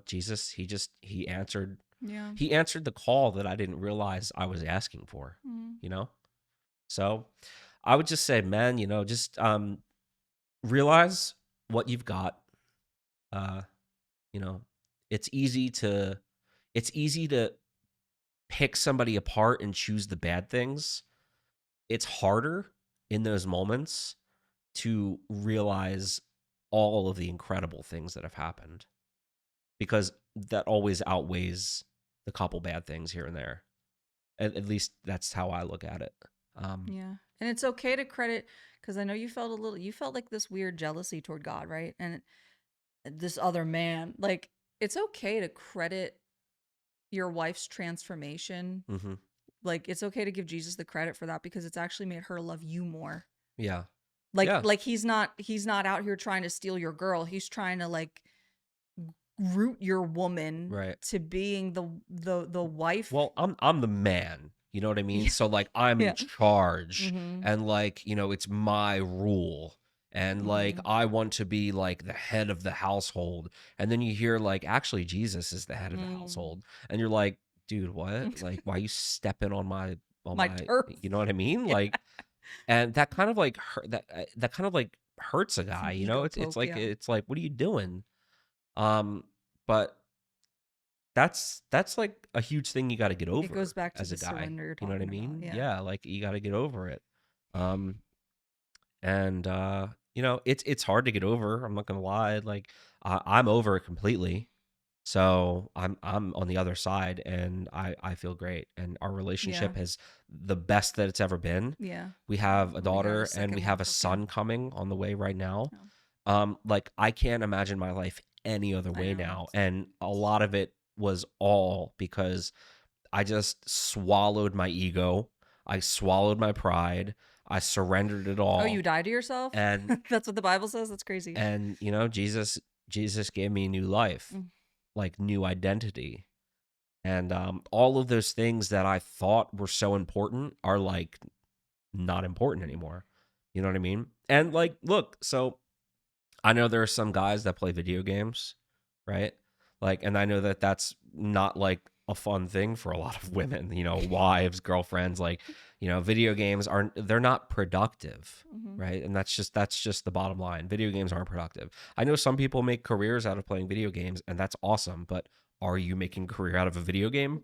Jesus, he answered.
Yeah.
He answered the call that I didn't realize I was asking for.
Mm.
You know, so I would just say, man, just realize what you've got. Uh, you know, it's easy to it's easy to pick somebody apart and choose the bad things. It's harder in those moments to realize all of the incredible things that have happened, because that always outweighs the couple bad things here and there. At least that's how I look at it.
Yeah. And it's okay to credit, because I know you felt like this weird jealousy toward God, right? And this other man, like, it's okay to credit your wife's transformation.
hmm
Like, it's okay to give Jesus the credit for that because it's actually made her love you more.
Yeah.
Like,
Yeah.
he's not out here trying to steal your girl. He's trying to like root your woman
Right.
to being the wife.
Well, I'm the man. You know what I mean?
Yeah.
So like I'm in
Yeah.
charge,
Mm-hmm.
and like, it's my rule. And like
Mm-hmm.
I want to be like the head of the household. And then you hear like actually Jesus is the head of the
Mm.
household. And you're like, dude, what? Like why you stepping on
My turf.
you know what I mean?
Yeah.
Like, and that kind of like that kind of like hurts a
It's
guy,
an
you know?
ego
It's
poke,
like
yeah.
what are you doing? But that's like a huge thing you got to get
It goes
over
back to
as
the
a guy.
surrender you're
You know what I
talking about.
mean?
Yeah.
Yeah, like you got to get over it. Um and it's hard to get over. I'm not going to lie. Like I'm over it completely. So I'm on the other side, and I feel great, and our
Yeah.
relationship is the best that it's ever been.
Yeah.
We
Yeah.
have a
We got a
daughter and we
second one
have a
cooking.
son coming on the way right now.
Oh,
Like I can't imagine my life any other
I
way
know.
now, and a lot of it was all because I just swallowed my ego. I swallowed my pride. I surrendered it
Oh, you
all.
died to yourself?
And
That's what the Bible says? That's crazy.
Jesus gave me new life,
Mm.
like new identity. And all of those things that I thought were so important are like not important anymore. You know what I mean? And like, look, so I know there are some guys that play video games, right? Like, and I know that that's not like a fun thing for a lot of women, wives, girlfriends. Like, video games they're not productive,
Hmm.
right? And that's just the bottom line. Video games aren't productive. I know some people make careers out of playing video games, and that's awesome. But are you making a career out of a video game?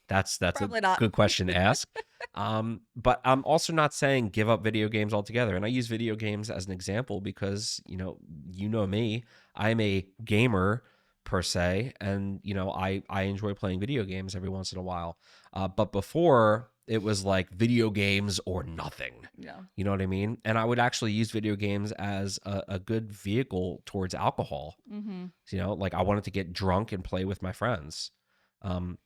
That's a
Probably not.
good question to ask. But I'm also not saying give up video games altogether. And I use video games as an example because me, I'm a gamer per se, and I enjoy playing video games every once in a while. But before it was like video games or nothing.
Yeah.
You know what I mean? And I would actually use video games as a good vehicle towards alcohol.
Hmm.
Like I wanted to get drunk and play with my friends. Um,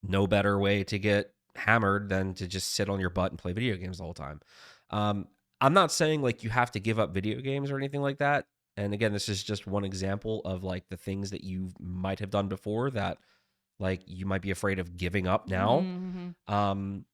no better way to get hammered than to just sit on your butt and play video games the whole time. Um, I'm not saying like you have to give up video games or anything like that. And again, this is just one example of like the things that you might have done before that like you might be afraid of giving up now.
Hmm.
Um,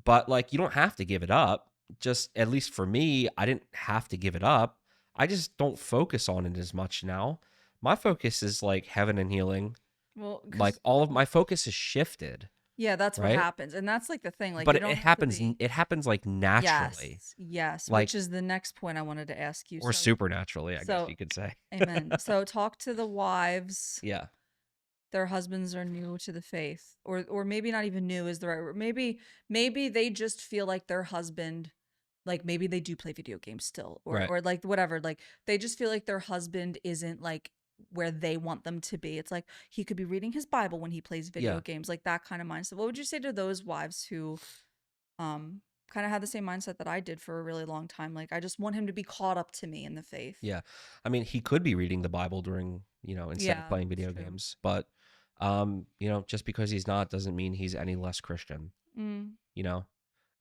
but like you don't have to give it up. Just at least for me, I didn't have to give it up. I just don't focus on it as much now. My focus is like heaven and healing.
Well,
Like
because,
all of my focus is shifted,
yeah, that's what
right?
happens. And that's like the thing. Like,
But
you
it
don't have to
happens
be.
it happens like naturally,
Yes. Yes.
like
Which is the next point I wanted to ask you.
or supernaturally, I guess
So,
you could say.
amen. So, talk to the wives.
Yeah.
Their husbands are new to the faith, or maybe not even new is the right word. Maybe they just feel like their husband, like maybe they do play video games still, or
Right.
or like whatever, like they just feel like their husband isn't like where they want them to be. It's like he could be reading his Bible when he plays video
Yeah.
games, like that kind of mindset. What would you say to those wives who um kind of had the same mindset that I did for a really long time? Like, I just want him to be caught up to me in the faith.
Yeah. I mean, he could be reading the Bible during, instead of
Yeah,
playing
it's
video
true.
games, but just because he's not doesn't mean he's any less Christian,
Mm,
you know.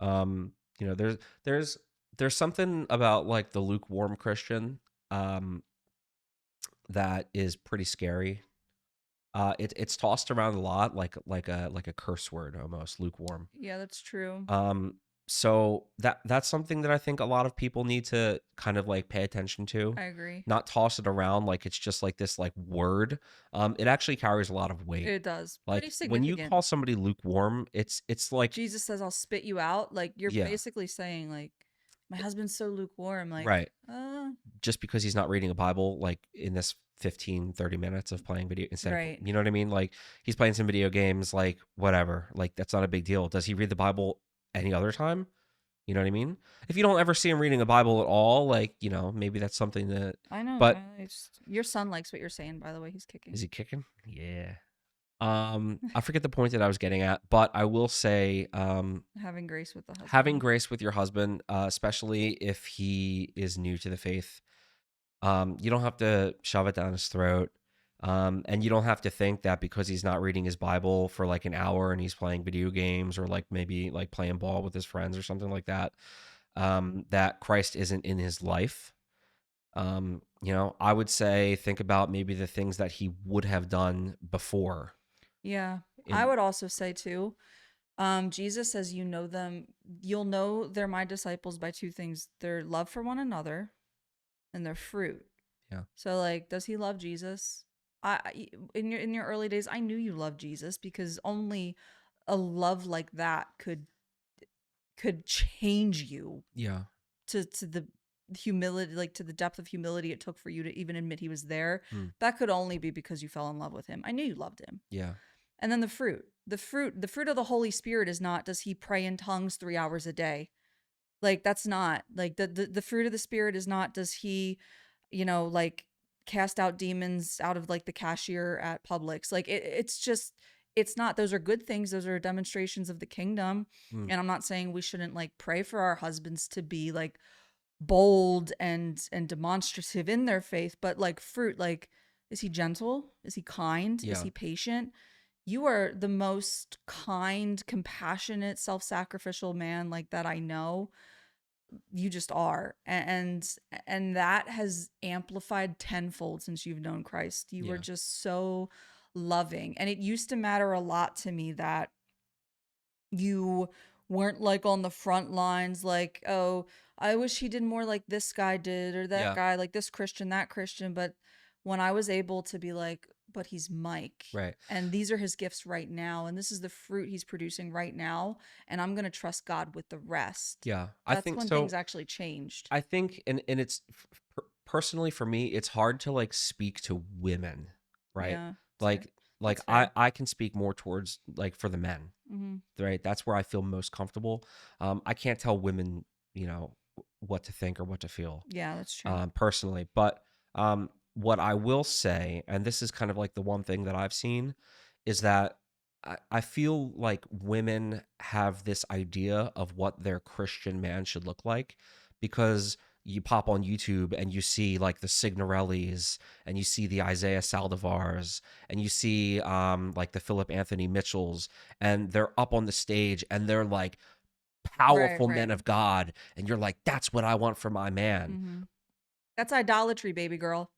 Um, there's there's something about like the lukewarm Christian um that is pretty scary. It's tossed around a lot like a curse word almost, lukewarm.
yeah, that's true.
Um, so that's something that I think a lot of people need to kind of like pay attention to,
I agree.
not toss it around like it's just like this like word. It actually carries a lot of weight.
It does. Pretty
Like when you
significant.
call somebody lukewarm, it's like
Jesus says, "I'll spit you out." Like, you're
yeah,
basically saying, like, my husband's so lukewarm. Like,
right.
uh,
Just because he's not reading a Bible like in this 15-30 minutes of playing video instead of,
right.
you know what I mean? Like he's playing some video games, like whatever. Like that's not a big deal. Does he read the Bible any other time? You know what I mean? If you don't ever see him reading a Bible at all, like, maybe that's something that.
I know.
But
Your son likes what you're saying, by the way. He's
is
kicking.
he kicking? Yeah. I forget the point that I was getting at, but I will say,
Having grace with the
having
husband.
grace with your husband, especially if he is new to the faith, you don't have to shove it down his throat. And you don't have to think that because he's not reading his Bible for like an hour and he's playing video games or like maybe like playing ball with his friends or something like that, that Christ isn't in his life. I would say think about maybe the things that he would have done before.
Yeah. I
In
would also say too, Jesus says, you know them, you'll know they're my disciples by two things: their love for one another and their fruit.
Yeah,
So like, does he love Jesus? In your early days, I knew you loved Jesus because only a love like that could change you
yeah,
to the humility, like to the depth of humility it took for you to even admit he was there.
mm,
That could only be because you fell in love with him. I knew you loved him.
yeah,
And then the fruit of the Holy Spirit is not, does he pray in tongues 3 hours a day? Like, that's not like the fruit of the Spirit is not, does he, like, cast out demons out of like the cashier at Publix? Like, it's just, it's not, those are good things. Those are demonstrations of the kingdom.
mm,
And I'm not saying we shouldn't like pray for our husbands to be like bold and demonstrative in their faith, but like fruit, like, is he gentle? Is he kind? Is
yeah,
he patient? You are the most kind, compassionate, self-sacrificial man like that I know. You just are. And that has amplified tenfold since you've known Christ. You were
yeah,
just so loving. And it used to matter a lot to me that you weren't like on the front lines, like, oh, I wish he did more like this guy did, or that
yeah,
guy, like this Christian, that Christian. But when I was able to be like, but he's Mike,
right.
and these are his gifts right now, and this is the fruit he's producing right now, and I'm going to trust God with the rest.
Yeah, I
That's
think
when
so.
things actually changed.
I think, and it's personally for me, it's hard to like speak to women, right?
Yeah, it's fair.
Like, like
That's
I
fair.
I can speak more towards like for the men,
Hmm.
right? That's where I feel most comfortable. I can't tell women, what to think or what to feel,
Yeah, that's true.
personally. But what I will say, and this is kind of like the one thing that I've seen, is that I feel like women have this idea of what their Christian man should look like because you pop on YouTube and you see like the Signorellis and you see the Isaiah Saldivars and you see like the Philip Anthony Mitchells, and they're up on the stage and they're like
Right,
powerful men
right.
of God, and you're like, that's what I want for my man.
Hmm. That's idolatry, baby girl.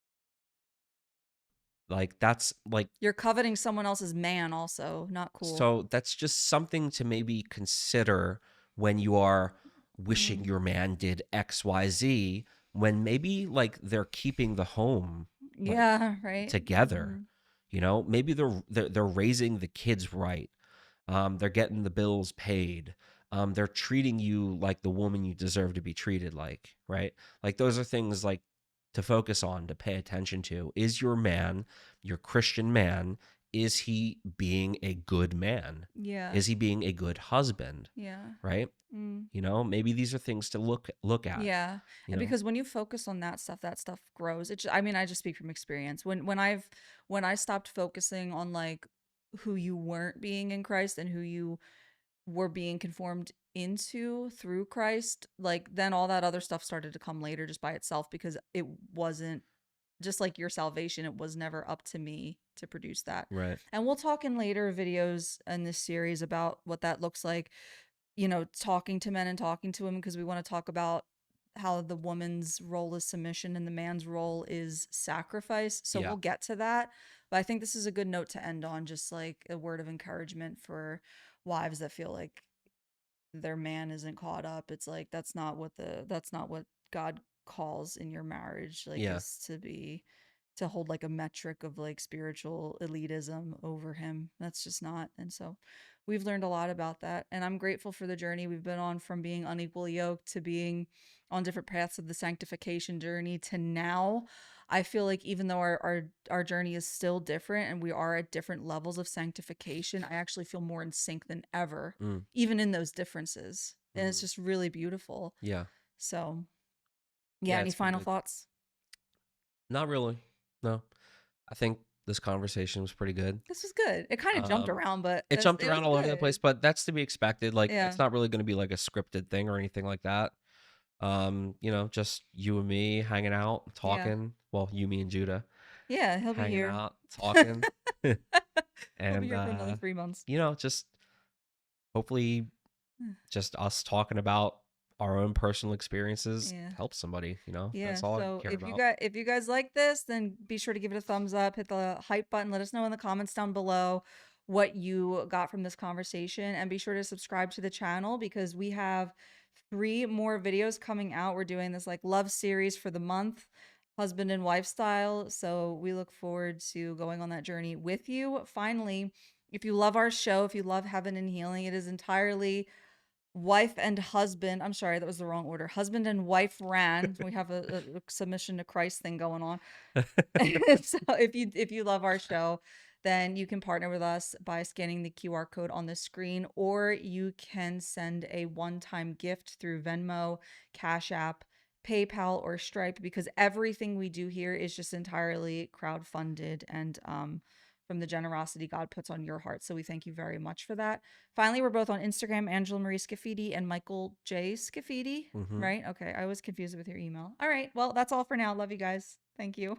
Like that's like
You're coveting someone else's man, also. Not cool.
so that's just something to maybe consider when you are wishing
Hmm.
your man did XYZ, when maybe like they're keeping the home like
Yeah, right.
together.
Hmm.
Maybe they're raising the kids right. They're getting the bills paid. They're treating you like the woman you deserve to be treated like, right? Like those are things like to focus on, to pay attention to. Is your man, your Christian man, is he being a good man?
Yeah,
Is he being a good husband?
yeah.
Right?
Mm.
Maybe these are things to look at.
Yeah.
You
And
know?
because when you focus on that stuff grows. I mean, I just speak from experience. When I stopped focusing on like who you weren't being in Christ and who you were being conformed into through Christ, like then all that other stuff started to come later just by itself, because it wasn't, just like your salvation, it was never up to me to produce that.
Right.
And we'll talk in later videos in this series about what that looks like, talking to men and talking to women, because we want to talk about how the woman's role is submission and the man's role is sacrifice. So
Yeah.
we'll get to that. But I think this is a good note to end on, just like a word of encouragement for wives that feel like their man isn't caught up. It's like that's not what God calls in your marriage, like,
Yeah.
is to hold like a metric of like spiritual elitism over him. That's just not. And so we've learned a lot about that, and I'm grateful for the journey we've been on, from being unequally yoked to being on different paths of the sanctification journey to now. I feel like even though our journey is still different and we are at different levels of sanctification, I actually feel more in sync than ever,
Mm.
even in those differences. and it's
Mhm.
just really beautiful.
Yeah.
So, yeah,
Yeah,
any
it's been
final
good.
thoughts?
Not really. No. I think this conversation was pretty good.
This was good. It kind of jumped
Um,
around, but
it jumped
it was
around all over the place,
good.
but that's to be expected. Like,
Yeah.
it's not really going to be like a scripted thing or anything like that. Just you and me hanging out,
Yeah.
talking. Well, you, me, and Judah
Yeah, he'll be
hanging
here.
out, talking,
He'll be
and
here for another 3 months.
just hopefully just us talking about our own personal experiences
Yeah.
help somebody.
Yeah.
That's all I
So
care
if you
about.
guys like this, then be sure to give it a thumbs up, hit the hype button, let us know in the comments down below what you got from this conversation, and be sure to subscribe to the channel because we have 3 more videos coming out. We're doing this like love series for the month, husband and wife style. So we look forward to going on that journey with you. Finally, if you love our show, if you love Heaven and Healing, it is entirely wife and husband. I'm sorry, that was the wrong order. Husband and wife ran. We have a submission to Christ thing going on. So if you love our show, then you can partner with us by scanning the QR code on the screen, or you can send a one-time gift through Venmo, Cash App, PayPal, or Stripe, because everything we do here is just entirely crowd-funded and from the generosity God puts on your heart. So we thank you very much for that. Finally, we're both on Instagram, Angela Marie Scafidi and Michael J. Scafidi,
Hmm.
right? Okay, I was confused with your email. All right, well, that's all for now. Love you guys. Thank you.